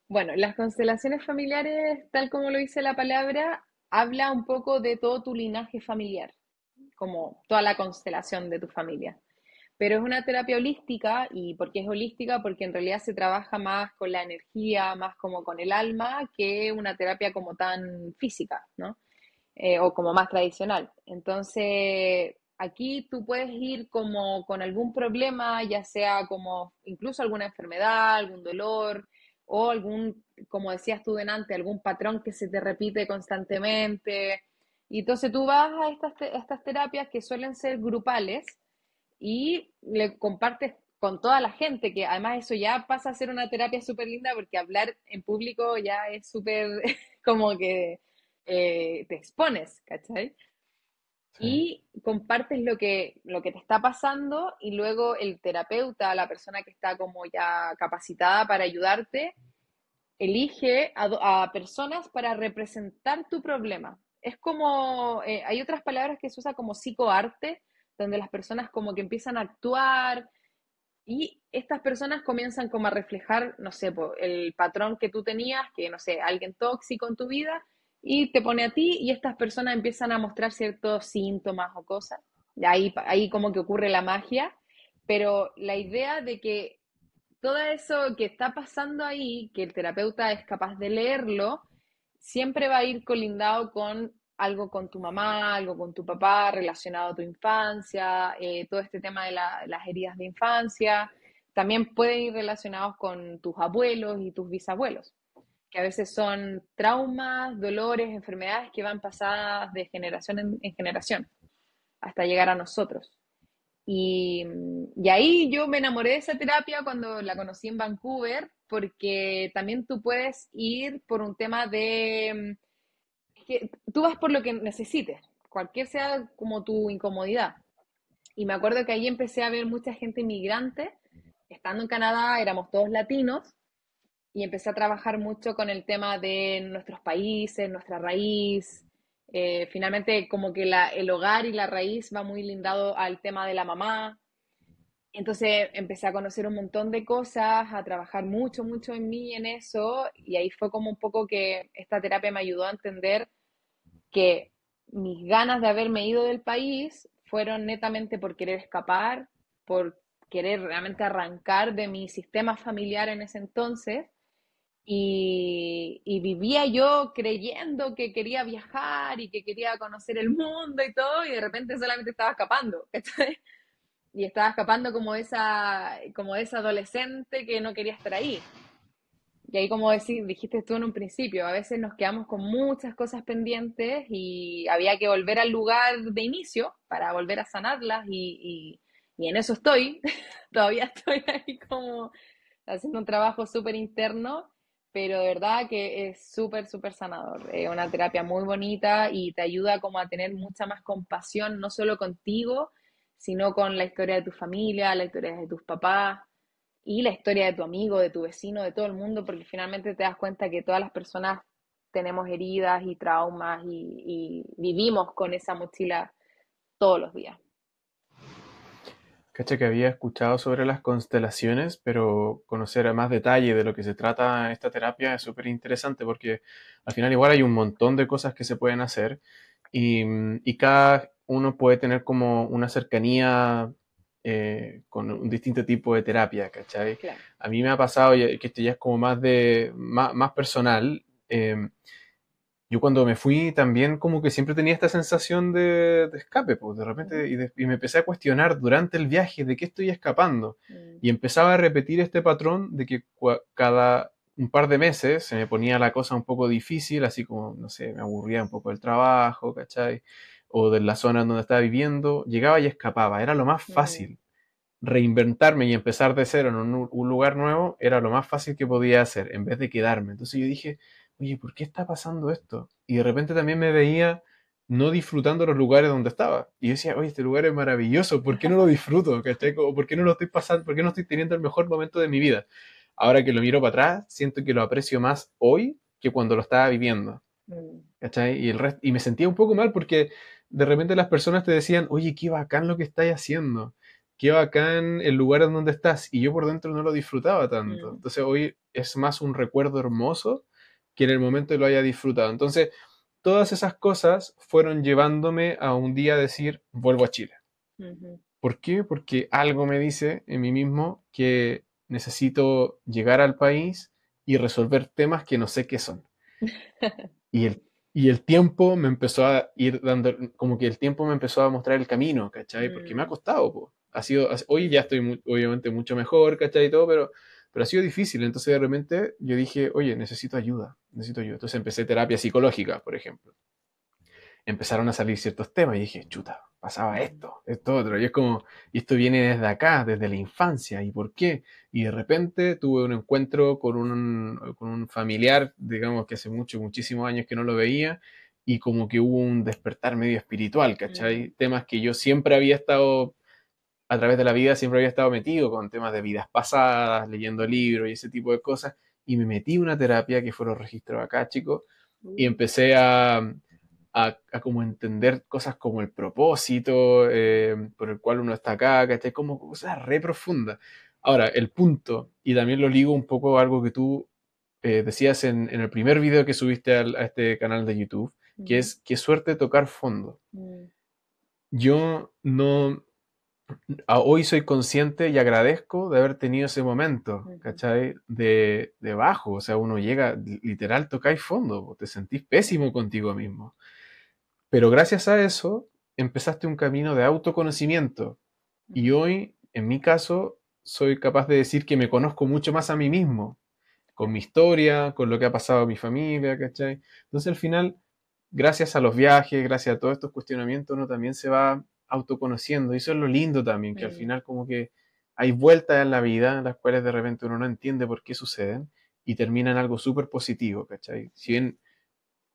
Bueno, las constelaciones familiares, tal como lo dice la palabra, habla un poco de todo tu linaje familiar, como toda la constelación de tu familia. Pero es una terapia holística, y ¿por qué es holística? Porque en realidad se trabaja más con la energía, más como con el alma, que una terapia como tan física, ¿no? O como más tradicional. Entonces, aquí tú puedes ir como con algún problema, ya sea como incluso alguna enfermedad, algún dolor o algún, como decías tú delante, algún patrón que se te repite constantemente. Y entonces tú vas a estas terapias que suelen ser grupales y le compartes con toda la gente, que además eso ya pasa a ser una terapia súper linda porque hablar en público ya es súper como que te expones, ¿cachai? Sí. Y compartes lo que te está pasando y luego el terapeuta, la persona que está como ya capacitada para ayudarte, elige a personas para representar tu problema. Es como, hay otras palabras que se usa como psicoarte, donde las personas como que empiezan a actuar y estas personas comienzan como a reflejar, no sé, el patrón que tú tenías, que no sé, alguien tóxico en tu vida, y te pone a ti y estas personas empiezan a mostrar ciertos síntomas o cosas. Y ahí como que ocurre la magia, pero la idea de que todo eso que está pasando ahí, que el terapeuta es capaz de leerlo, siempre va a ir colindado con algo con tu mamá, algo con tu papá relacionado a tu infancia, todo este tema de las heridas de infancia. También pueden ir relacionados con tus abuelos y tus bisabuelos, que a veces son traumas, dolores, enfermedades que van pasadas de generación en generación hasta llegar a nosotros. Y ahí yo me enamoré de esa terapia cuando la conocí en Vancouver, porque también tú puedes ir por un tema de que tú vas por lo que necesites, cualquier sea como tu incomodidad. Y me acuerdo que ahí empecé a ver mucha gente inmigrante. Estando en Canadá éramos todos latinos y empecé a trabajar mucho con el tema de nuestros países, nuestra raíz. Finalmente como que el hogar y la raíz va muy lindado al tema de la mamá. Entonces empecé a conocer un montón de cosas, a trabajar mucho, mucho en mí, en eso, y ahí fue como un poco que esta terapia me ayudó a entender que mis ganas de haberme ido del país fueron netamente por querer escapar, por querer realmente arrancar de mi sistema familiar en ese entonces. Y vivía yo creyendo que quería viajar y que quería conocer el mundo y todo, y de repente solamente estaba escapando, ¿cachai? Y estaba escapando como esa adolescente que no quería estar ahí. Y ahí, como dijiste tú en un principio, a veces nos quedamos con muchas cosas pendientes y había que volver al lugar de inicio para volver a sanarlas y en eso estoy, todavía estoy ahí como haciendo un trabajo súper interno, pero de verdad que es súper, súper sanador. Es una terapia muy bonita y te ayuda como a tener mucha más compasión, no solo contigo, sino con la historia de tu familia, la historia de tus papás y la historia de tu amigo, de tu vecino, de todo el mundo, porque finalmente te das cuenta que todas las personas tenemos heridas y traumas y vivimos con esa mochila todos los días. Cacha que había escuchado sobre las constelaciones, pero conocer a más detalle de lo que se trata esta terapia es súper interesante porque al final igual hay un montón de cosas que se pueden hacer y cada uno puede tener como una cercanía con un distinto tipo de terapia, ¿cachai? Claro. A mí me ha pasado que esto ya es como más personal. Yo cuando me fui también como que siempre tenía esta sensación de escape, pues de repente, y me empecé a cuestionar durante el viaje de qué estoy escapando. Mm, Y empezaba a repetir este patrón de que cada un par de meses se me ponía la cosa un poco difícil, así como, no sé, me aburría un poco del trabajo, ¿cachai? O de la zona donde estaba viviendo, llegaba y escapaba, era lo más mm, fácil. Reinventarme y empezar de cero en un lugar nuevo era lo más fácil que podía hacer, en vez de quedarme. Entonces yo dije, oye, ¿por qué está pasando esto? Y de repente también me veía no disfrutando los lugares donde estaba. Y yo decía, oye, este lugar es maravilloso, ¿por qué no lo disfruto? ¿Cachai? Como, ¿por qué no lo estoy pasando? ¿Por qué no estoy teniendo el mejor momento de mi vida? Ahora que lo miro para atrás, siento que lo aprecio más hoy que cuando lo estaba viviendo. mm, ¿Cachai? Y me sentía un poco mal porque de repente las personas te decían, oye, qué bacán lo que estás haciendo, qué bacán el lugar en donde estás, y yo por dentro no lo disfrutaba tanto. mm, Entonces hoy es más un recuerdo hermoso que en el momento lo haya disfrutado. Entonces, todas esas cosas fueron llevándome a un día decir, vuelvo a Chile. ujú. ¿Por qué? Porque algo me dice en mí mismo que necesito llegar al país y resolver temas que no sé qué son. Y el tiempo me empezó a ir dando, como que el tiempo me empezó a mostrar el camino, ¿cachai? Porque me ha Mm, costado, po. Hoy ya estoy obviamente mucho mejor, ¿cachai? Y todo, pero ha sido difícil. Entonces de repente yo dije, oye, necesito ayuda, necesito ayuda. Entonces empecé terapia psicológica, por ejemplo. Empezaron a salir ciertos temas y dije, chuta, pasaba mm, esto otro. Y es como, y esto viene desde acá, desde la infancia. ¿Y por qué? Y de repente tuve un encuentro con un familiar, digamos que hace muchísimos años que no lo veía, y como que hubo un despertar medio espiritual, mm, ¿cachai? Temas que yo siempre había estado, a través de la vida, siempre había estado metido con temas de vidas pasadas, leyendo libros y ese tipo de cosas, y me metí en una terapia que fueron registros acá, chicos, y uh, empecé a como entender cosas como el propósito por el cual uno está acá, ¿cachai? Como cosas re profundas. Ahora, el punto, y también lo ligo un poco a algo que tú decías en el primer video que subiste a este canal de YouTube, que ujú, es qué suerte tocar fondo. mm, Yo no, hoy soy consciente y agradezco de haber tenido ese momento, ujú, ¿cachai? De bajo, o sea, uno llega, literal, tocáis fondo, te sentís pésimo contigo mismo. Pero gracias a eso empezaste un camino de autoconocimiento. Y ujú, hoy, en mi caso, soy capaz de decir que me conozco mucho más a mí mismo, con mi claro, historia, con lo que ha pasado a mi familia, ¿cachai? Entonces al final, gracias a los viajes, gracias a todos estos cuestionamientos, uno también se va autoconociendo. Y eso es lo lindo también, que al mm, final como que hay vueltas en la vida, las cuales de repente uno no entiende por qué suceden, y terminan algo súper positivo, ¿cachai? Si bien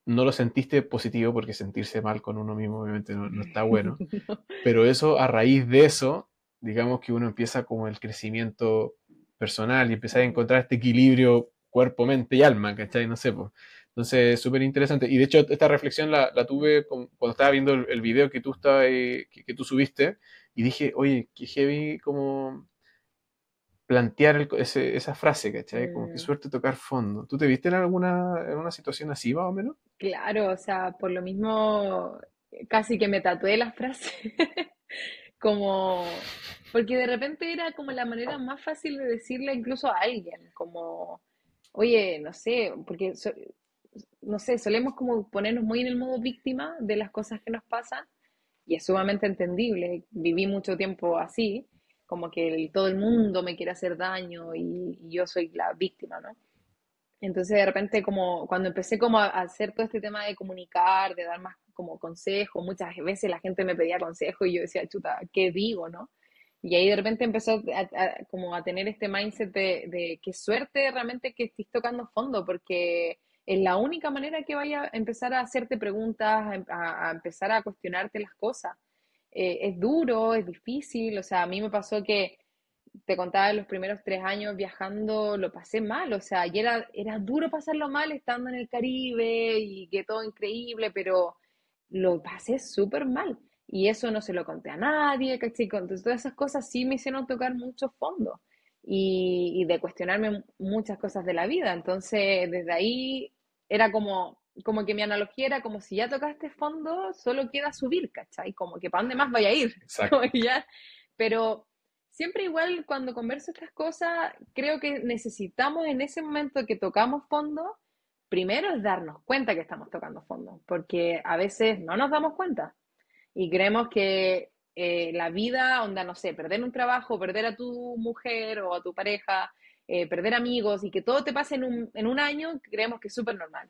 no lo sentiste positivo porque sentirse mal con uno mismo obviamente no está bueno, no, pero eso a raíz de eso, digamos que uno empieza como el crecimiento personal y empieza a ujú, encontrar este equilibrio cuerpo, mente y alma, ¿cachai? No sé, pues. Entonces, súper interesante. Y de hecho, esta reflexión la tuve cuando estaba viendo el video que tú, que tú subiste y dije, oye, qué heavy como plantear esa frase, ¿cachai? Como qué Mm, suerte tocar fondo. ¿Tú te viste en una situación así, más o menos? claro, o sea, por lo mismo casi que me tatué la frase. Como, porque de repente era como la manera más fácil de decirle incluso a alguien, como, oye, no sé, porque, no sé, solemos como ponernos muy en el modo víctima de las cosas que nos pasan, y es sumamente entendible, viví mucho tiempo así, como que todo el mundo me quiere hacer daño y yo soy la víctima, ¿no? Entonces de repente como cuando empecé como a hacer todo este tema de comunicar, de dar más como consejo, muchas veces la gente me pedía consejo y yo decía, chuta, ¿qué digo, no? Y ahí de repente empezó como a tener este mindset de qué suerte realmente que estés tocando fondo, porque es la única manera que vaya a empezar a hacerte preguntas, a empezar a cuestionarte las cosas. Es duro, es difícil, o sea, a mí me pasó que te contaba, los primeros 3 años viajando lo pasé mal, o sea, y era duro pasarlo mal estando en el Caribe y que todo increíble, pero lo pasé súper mal. Y eso no se lo conté a nadie, ¿cachai? Entonces, todas esas cosas sí me hicieron tocar mucho fondo y de cuestionarme muchas cosas de la vida. Entonces, desde ahí era como que mi analogía era como si ya tocaste fondo, solo queda subir, ¿cachai? Como que ¿para dónde más vaya a ir? Como Exacto. que ya, pero siempre igual cuando converso estas cosas, creo que necesitamos en ese momento que tocamos fondo, primero es darnos cuenta que estamos tocando fondo, porque a veces no nos damos cuenta y creemos que la vida, onda, no sé, perder un trabajo, perder a tu mujer o a tu pareja, perder amigos y que todo te pase en un año, creemos que es súper normal.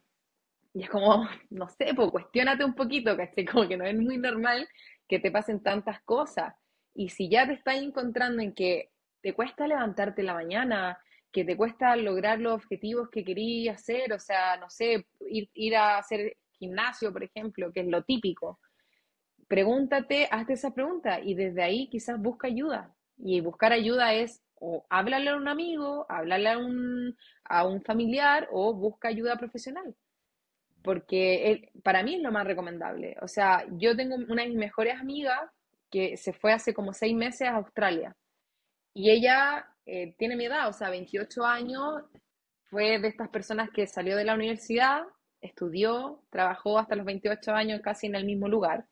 Y es como, no sé, pues cuestiónate un poquito, ¿cachai? Como que no es muy normal que te pasen tantas cosas. Y si ya te estás encontrando en que te cuesta levantarte en la mañana, que te cuesta lograr los objetivos que querías hacer, o sea, no sé, ir a hacer gimnasio, por ejemplo, que es lo típico, pregúntate, hazte esa pregunta y desde ahí quizás busca ayuda. Y buscar ayuda es o háblale a un amigo, háblale a un familiar o busca ayuda profesional porque para mí es lo más recomendable. O sea, yo tengo una de mis mejores amigas que se fue hace como 6 meses a Australia y ella tiene mi edad, o sea, 28 años, fue de estas personas que salió de la universidad, estudió, trabajó hasta los 28 años casi en el mismo lugar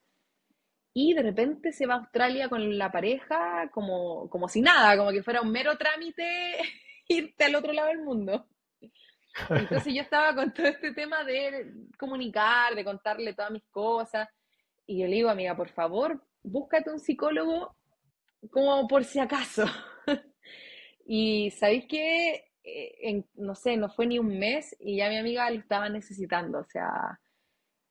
y de repente se va a Australia con la pareja como si nada, como que fuera un mero trámite irte al otro lado del mundo. Entonces yo estaba con todo este tema de comunicar, de contarle todas mis cosas. Y yo le digo, amiga, por favor, búscate un psicólogo como por si acaso. Y sabéis que, no sé, no fue ni un mes y ya mi amiga lo estaba necesitando. O sea,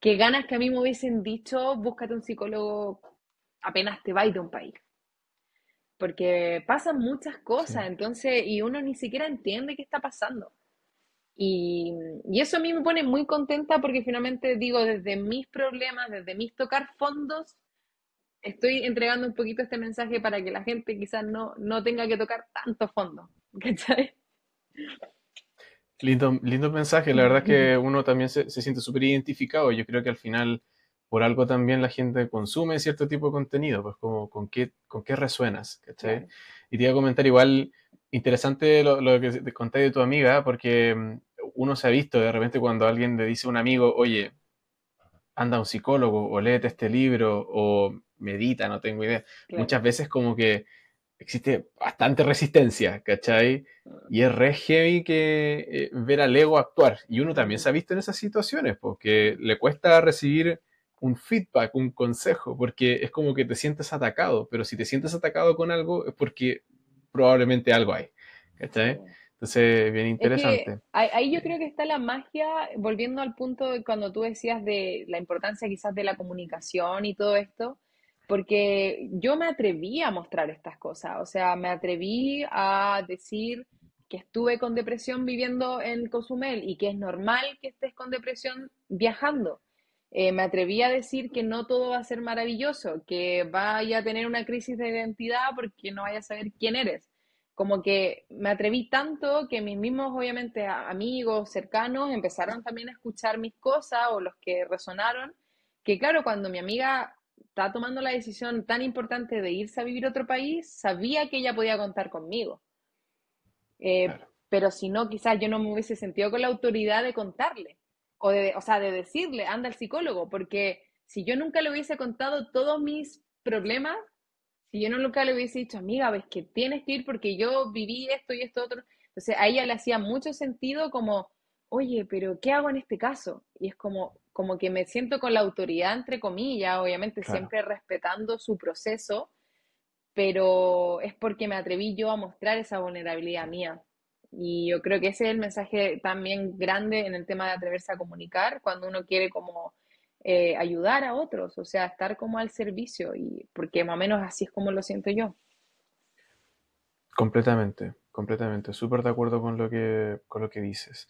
qué ganas que a mí me hubiesen dicho, búscate un psicólogo apenas te vais de un país. Porque pasan muchas Sí. cosas, entonces, y uno ni siquiera entiende qué está pasando. Y, y eso a mí me pone muy contenta porque finalmente digo, desde mis problemas, desde mis tocar fondos, estoy entregando un poquito este mensaje para que la gente quizás no tenga que tocar tanto fondo. ¿Cachai? Lindo, lindo mensaje, la verdad es que uno también se siente súper identificado. Yo creo que al final, por algo también la gente consume cierto tipo de contenido, pues como con qué resuenas, ¿cachai? Claro. Y te iba a comentar igual, interesante lo que te conté de tu amiga, porque uno se ha visto de repente cuando alguien le dice a un amigo, oye, anda a un psicólogo o léete este libro o medita, no tengo idea. Claro. Muchas veces como que existe bastante resistencia, ¿cachai? Y es re heavy que ver al ego actuar. Y uno también Mm. se ha visto en esas situaciones, porque le cuesta recibir un feedback, un consejo, porque es como que te sientes atacado, pero si te sientes atacado con algo es porque probablemente algo hay, ¿cachai? Sí. Entonces, bien Es que interesante. ahí yo creo que está la magia, volviendo al punto de cuando tú decías de la importancia quizás de la comunicación y todo esto, porque yo me atreví a mostrar estas cosas, o sea, me atreví a decir que estuve con depresión viviendo en Cozumel y que es normal que estés con depresión viajando. Me atreví a decir que no todo va a ser maravilloso, que vaya a tener una crisis de identidad porque no vaya a saber quién eres como que me atreví tanto que mis mismos, obviamente, amigos cercanos empezaron también a escuchar mis cosas o los que resonaron, que claro, cuando mi amiga estaba tomando la decisión tan importante de irse a vivir a otro país, sabía que ella podía contar conmigo. Claro, Pero si no, quizás yo no me hubiese sentido con la autoridad de contarle, o sea, de decirle, anda al psicólogo, porque si yo nunca le hubiese contado todos mis problemas, si yo nunca le hubiese dicho, amiga, ves que tienes que ir porque yo viví esto y esto otro, entonces a ella le hacía mucho sentido como, oye, pero ¿qué hago en este caso? Y es como que me siento con la autoridad, entre comillas, obviamente claro. siempre respetando su proceso, pero es porque me atreví yo a mostrar esa vulnerabilidad mía. Y yo creo que ese es el mensaje también grande en el tema de atreverse a comunicar, cuando uno quiere como ayudar a otros, o sea, estar como al servicio, y porque más o menos así es como lo siento yo. Completamente, completamente. Súper de acuerdo con lo que dices.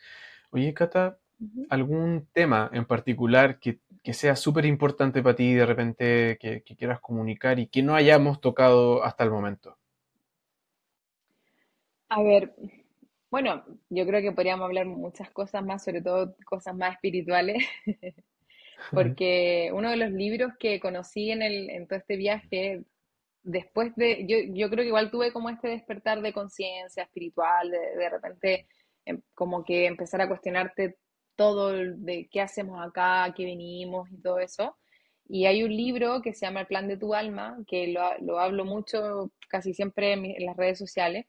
Oye, Cata, Ujú. ¿algún tema en particular que sea súper importante para ti de repente que quieras comunicar y que no hayamos tocado hasta el momento? A ver, bueno, yo creo que podríamos hablar muchas cosas más, sobre todo cosas más espirituales, porque uno de los libros que conocí en todo este viaje, después yo creo que igual tuve como este despertar de conciencia espiritual, de repente como que empezar a cuestionarte todo de qué hacemos acá, a qué venimos y todo eso. Y hay un libro que se llama El plan de tu alma, que lo hablo mucho casi siempre en las redes sociales.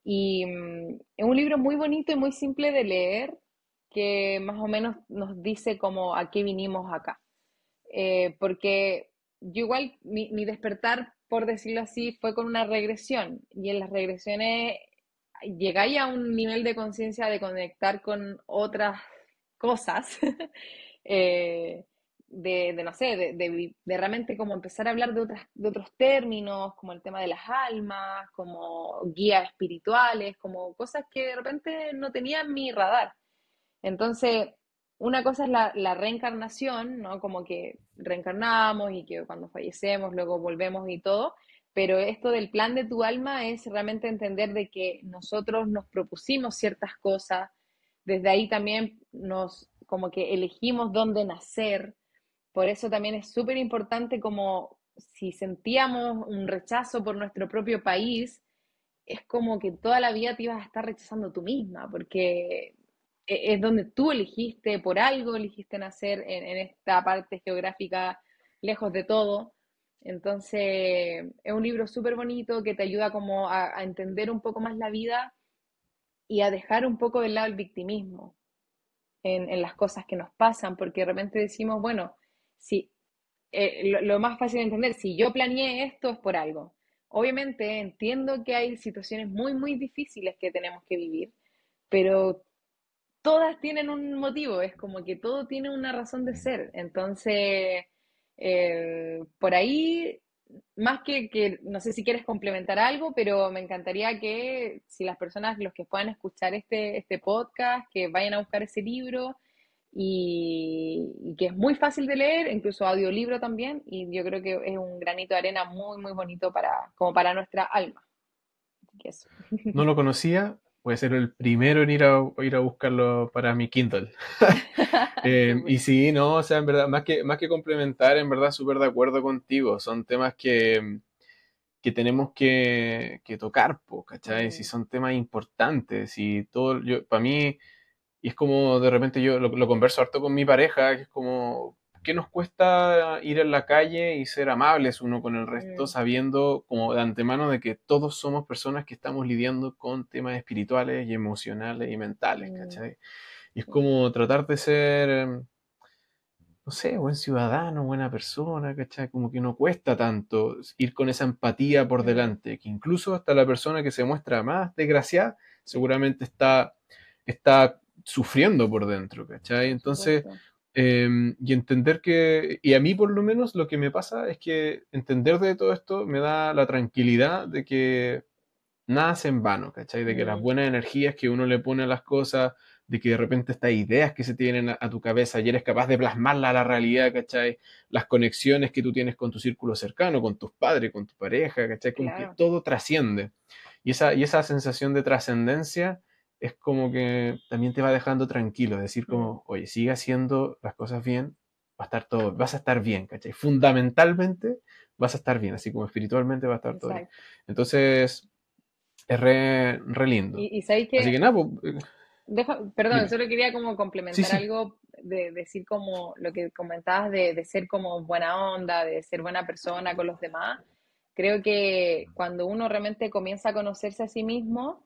Y es un libro muy bonito y muy simple de leer, que más o menos nos dice como a qué vinimos acá. Porque yo igual, mi despertar, por decirlo así, fue con una regresión. Y en las regresiones llegáis a un nivel de conciencia de conectar con otras cosas, eh, no sé, de realmente como empezar a hablar de otros términos, como el tema de las almas, como guías espirituales, como cosas que de repente no tenía en mi radar. Entonces, una cosa es la reencarnación, ¿no? Como que reencarnamos y que cuando fallecemos luego volvemos y todo, pero esto del plan de tu alma es realmente entender de que nosotros nos propusimos ciertas cosas, desde ahí también nos como que elegimos dónde nacer, por eso también es súper importante como si sentíamos un rechazo por nuestro propio país, es como que toda la vida te ibas a estar rechazando tú misma, porque es donde tú elegiste, por algo elegiste nacer en esta parte geográfica lejos de todo. Entonces, es un libro súper bonito que te ayuda como a entender un poco más la vida y a dejar un poco de lado el victimismo en las cosas que nos pasan, porque de repente decimos, bueno, si lo más fácil de entender, si yo planeé esto es por algo. Obviamente entiendo que hay situaciones muy, muy difíciles que tenemos que vivir, pero todas tienen un motivo, es como que todo tiene una razón de ser. Entonces, por ahí, más que, no sé si quieres complementar algo, pero me encantaría que si las personas, los que puedan escuchar este podcast, que vayan a buscar ese libro y que es muy fácil de leer, incluso audiolibro también, y yo creo que es un granito de arena muy, muy bonito como para nuestra alma. Así que eso. No lo conocía, voy a ser el primero en ir a buscarlo para mi Kindle. Y Súper. sí, no, o sea, en verdad, más que complementar, en verdad, súper de acuerdo contigo. Son temas que tenemos que tocar, po, ¿cachai? Si Mm, son temas importantes y todo, yo, para mí, y es como de repente yo lo converso harto con mi pareja, que es como, ¿qué nos cuesta ir en la calle y ser amables uno con el resto, mm, sabiendo como de antemano de que todos somos personas que estamos lidiando con temas espirituales y emocionales y mentales, mm, ¿cachai? Y es sí. como tratar de ser, no sé, buen ciudadano, buena persona, ¿cachai? Como que no cuesta tanto ir con esa empatía por Mm, delante, que incluso hasta la persona que se muestra más desgraciada seguramente está sufriendo por dentro, ¿cachai? por Entonces, supuesto. y entender que, y a mí por lo menos lo que me pasa es que entender de todo esto me da la tranquilidad de que nada es en vano, ¿cachai? De que las Mm, buenas energías que uno le pone a las cosas, de que de repente estas ideas que se tienen a tu cabeza y eres capaz de plasmarla a la realidad, ¿cachai? Las conexiones que tú tienes con tu círculo cercano, con tus padres, con tu pareja, ¿cachai? Como que claro. todo trasciende. Y esa sensación de trascendencia es como que también te va dejando tranquilo, decir Mm, como, oye, sigue haciendo las cosas bien, va a estar todo, vas a estar bien, ¿cachai? Fundamentalmente vas a estar bien, así como espiritualmente va a estar todo bien. Exacto. Entonces, es re lindo. Y sabéis Así que que, nada, pues, perdón, dime. solo quería como Sí, complementar sí. algo, de decir como lo que comentabas de ser como buena onda, de ser buena persona con los demás. Creo que cuando uno realmente comienza a conocerse a sí mismo,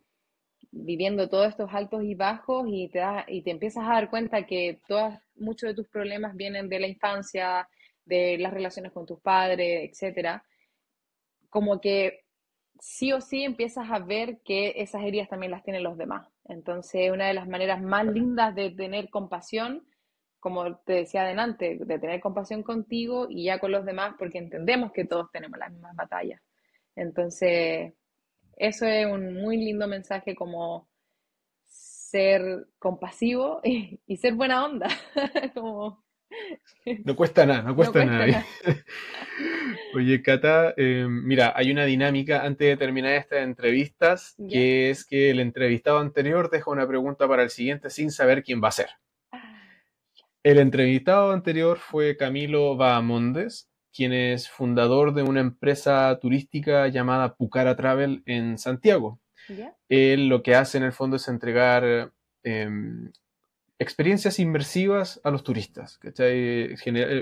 viviendo todos estos altos y bajos y te empiezas a dar cuenta que muchos de tus problemas vienen de la infancia, de las relaciones con tus padres, etcétera, como que sí o sí empiezas a ver que esas heridas también las tienen los demás. Entonces, una de las maneras más lindas de tener compasión, como te decía adelante, de tener compasión contigo y ya con los demás, porque entendemos que todos tenemos las mismas batallas. Entonces, eso es un muy lindo mensaje como ser compasivo y ser buena onda. Como No cuesta nada, no no cuesta cuesta nada. nada. Oye, Cata, mira, hay una dinámica antes de terminar estas entrevistas, ¿Ya? que es que el entrevistado anterior deja una pregunta para el siguiente sin saber quién va a ser. El entrevistado anterior fue Camilo Bahamondes, quien es fundador de una empresa turística llamada Pucara Travel en Santiago. ¿Ya? Él lo que hace en el fondo es entregar eh, experiencias inmersivas a los turistas, ¿cachai?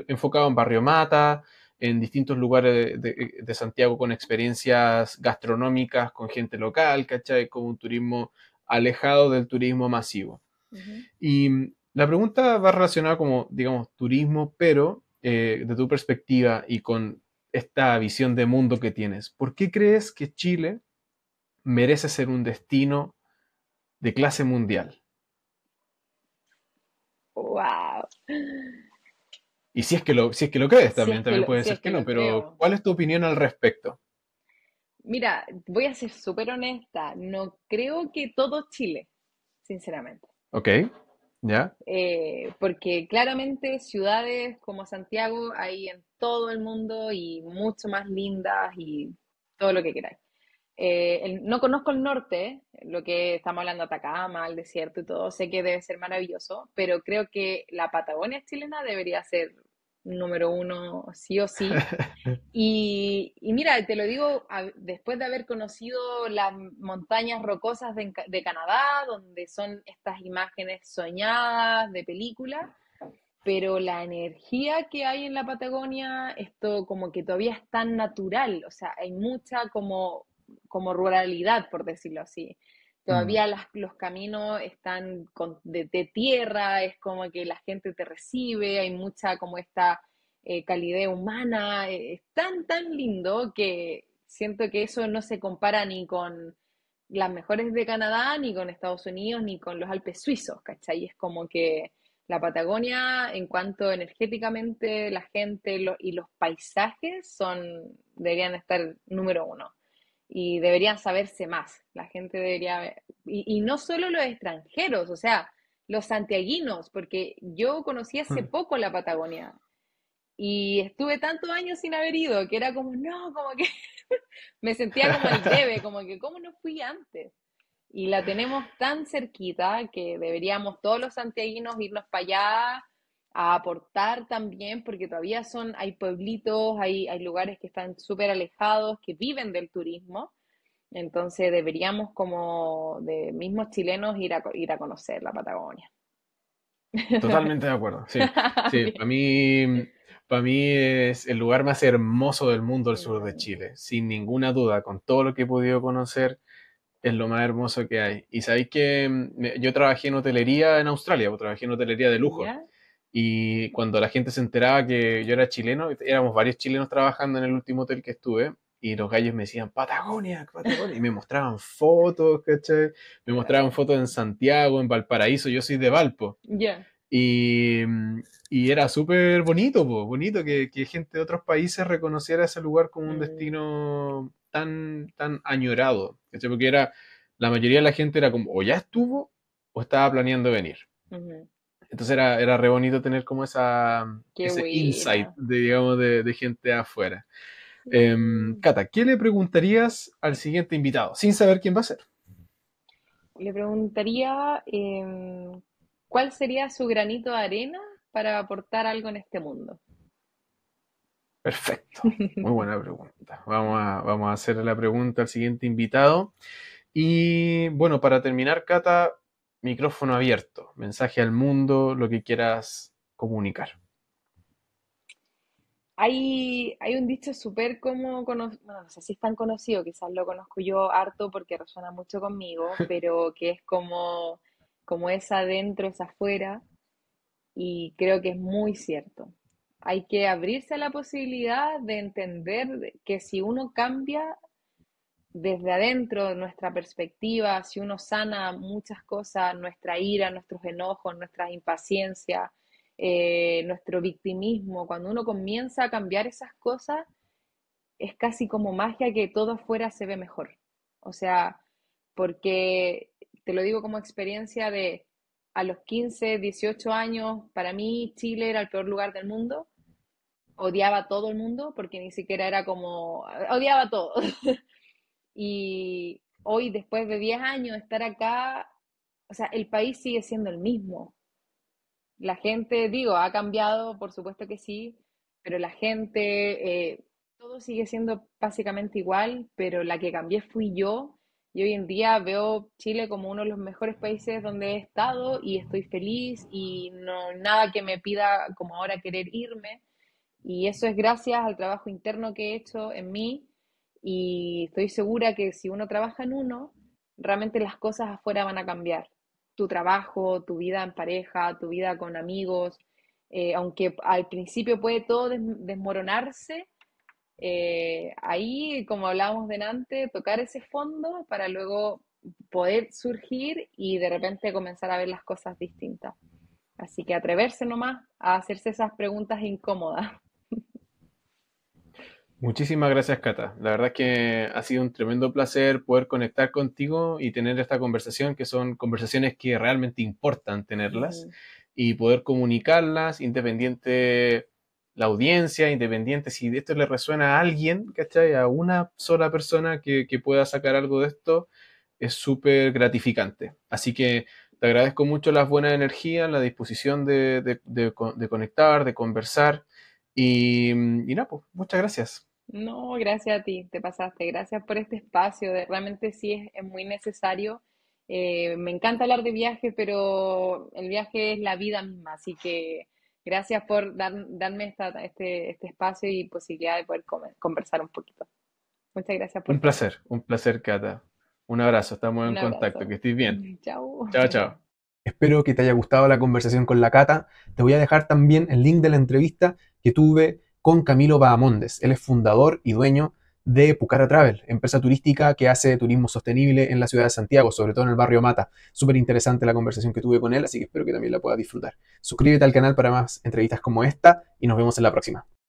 Enfocado en Barrio Mata, en distintos lugares de Santiago con experiencias gastronómicas con gente local, ¿cachai? Con un turismo alejado del turismo masivo. Ujú. Y la pregunta va relacionada como, digamos, turismo, pero de tu perspectiva y con esta visión de mundo que tienes, ¿por qué crees que Chile merece ser un destino de clase mundial? Wow. Y si es que lo crees, también puede Si ser es que que no, lo pero creo. ¿cuál es tu opinión al respecto? Mira, voy a ser súper honesta. No creo que todo Chile, sinceramente. ¿Ok? ¿Ya? Porque claramente ciudades como Santiago hay en todo el mundo y mucho más lindas y todo lo que queráis. No conozco el norte, lo que estamos hablando, Atacama, el desierto y todo, sé que debe ser maravilloso, pero creo que la Patagonia chilena debería ser número uno sí o sí. Y mira, te lo digo después de haber conocido las montañas rocosas de Canadá, donde son estas imágenes soñadas de película, pero la energía que hay en la Patagonia, esto como que todavía es tan natural, o sea, hay mucha como ruralidad, por decirlo así. Mm, Todavía los caminos están de tierra, es como que la gente te recibe, hay mucha como esta calidez humana, es tan lindo que siento que eso no se compara ni con las mejores de Canadá, ni con Estados Unidos, ni con los Alpes suizos, ¿cachai? Es como que la Patagonia, en cuanto energéticamente, la gente y los paisajes deberían estar número uno y deberían saberse más. La gente debería, y no solo los extranjeros, o sea, los santiaguinos, porque yo conocí hace mm. poco la Patagonia y estuve tantos años sin haber ido que era como, no, como que me sentía como el debe, como que, ¿cómo no fui antes? Y la tenemos tan cerquita que deberíamos todos los santiaguinos irnos para allá a aportar también, porque todavía hay pueblitos, hay lugares que están súper alejados, que viven del turismo. Entonces deberíamos como de mismos chilenos ir a conocer la Patagonia. Totalmente de acuerdo, sí. Sí, Bien. para mí es el lugar más hermoso del mundo el sur de Mm, Chile, sin ninguna duda, con todo lo que he podido conocer, es lo más hermoso que hay. Y sabéis que yo trabajé en hotelería en Australia, pues, trabajé en hotelería de lujo. ¿ya? Y cuando la gente se enteraba que yo era chileno, éramos varios chilenos trabajando en el último hotel que estuve, y los gallos me decían, Patagonia, Patagonia, y me mostraban fotos, ¿cachai? Me mostraban Claro. fotos en Santiago, en Valparaíso, yo soy de Valpo. Ya. Y, y era súper bonito, po, bonito que gente de otros países reconociera ese lugar como un Mm, destino tan añorado, ¿cachai? Porque la mayoría de la gente era como, o ya estuvo, o estaba planeando venir. ujú. Entonces era re bonito tener como Qué ese insight buena. digamos, de gente afuera. Sí. Cata, ¿qué le preguntarías al siguiente invitado? Sin saber quién va a ser. Le preguntaría cuál sería su granito de arena para aportar algo en este mundo? Perfecto. Muy buena pregunta. Vamos a hacer la pregunta al siguiente invitado. Y bueno, para terminar, Cata, micrófono abierto. Mensaje al mundo, lo que quieras comunicar. Hay un dicho súper como, bueno, no sé si es tan conocido, quizás lo conozco yo harto porque resuena mucho conmigo, pero que es como es adentro, es afuera, y creo que es muy cierto. Hay que abrirse a la posibilidad de entender que si uno cambia desde adentro nuestra perspectiva, si uno sana muchas cosas, nuestra ira, nuestros enojos, nuestra impaciencia, nuestro victimismo, cuando uno comienza a cambiar esas cosas, es casi como magia que todo afuera se ve mejor. O sea, porque te lo digo como experiencia de a los 15, 18 años, para mí Chile era el peor lugar del mundo, odiaba a todo el mundo porque ni siquiera era como, odiaba todo. Y hoy, después de 10 años, estar acá, o sea, el país sigue siendo el mismo. La gente, digo, ha cambiado, por supuesto que sí, pero la gente, todo sigue siendo básicamente igual, pero la que cambié fui yo. Y hoy en día veo Chile como uno de los mejores países donde he estado y estoy feliz y no nada que me pida como ahora querer irme. Y eso es gracias al trabajo interno que he hecho en mí y estoy segura que si uno trabaja en uno, realmente las cosas afuera van a cambiar. Tu trabajo, tu vida en pareja, tu vida con amigos, aunque al principio puede todo desmoronarse, ahí, como hablábamos delante, tocar ese fondo para luego poder surgir y de repente comenzar a ver las cosas distintas. Así que atreverse nomás a hacerse esas preguntas incómodas. Muchísimas gracias, Cata. La verdad es que ha sido un tremendo placer poder conectar contigo y tener esta conversación, que son conversaciones que realmente importan tenerlas Mm. y poder comunicarlas, independiente la audiencia, independiente si esto le resuena a alguien, ¿cachai? A una sola persona que pueda sacar algo de esto, es súper gratificante. Así que te agradezco mucho las buenas energías, la disposición de conectar, de conversar y nada, pues, muchas gracias. No, gracias a ti, te pasaste. Gracias por este espacio. Realmente sí es muy necesario. Me encanta hablar de viajes, pero el viaje es la vida misma. Así que gracias por darme este espacio y posibilidad de poder conversar un poquito. Muchas gracias por todo. Un placer, Cata. Un abrazo, estamos en Un contacto, abrazo. que estés bien. Chao. Chao, chao. Espero que te haya gustado la conversación con la Cata. Te voy a dejar también el link de la entrevista que tuve con Camilo Bahamondes. Él es fundador y dueño de Pucara Travel, empresa turística que hace turismo sostenible en la ciudad de Santiago, sobre todo en el barrio Mata. Súper interesante la conversación que tuve con él, así que espero que también la puedas disfrutar. Suscríbete al canal para más entrevistas como esta y nos vemos en la próxima.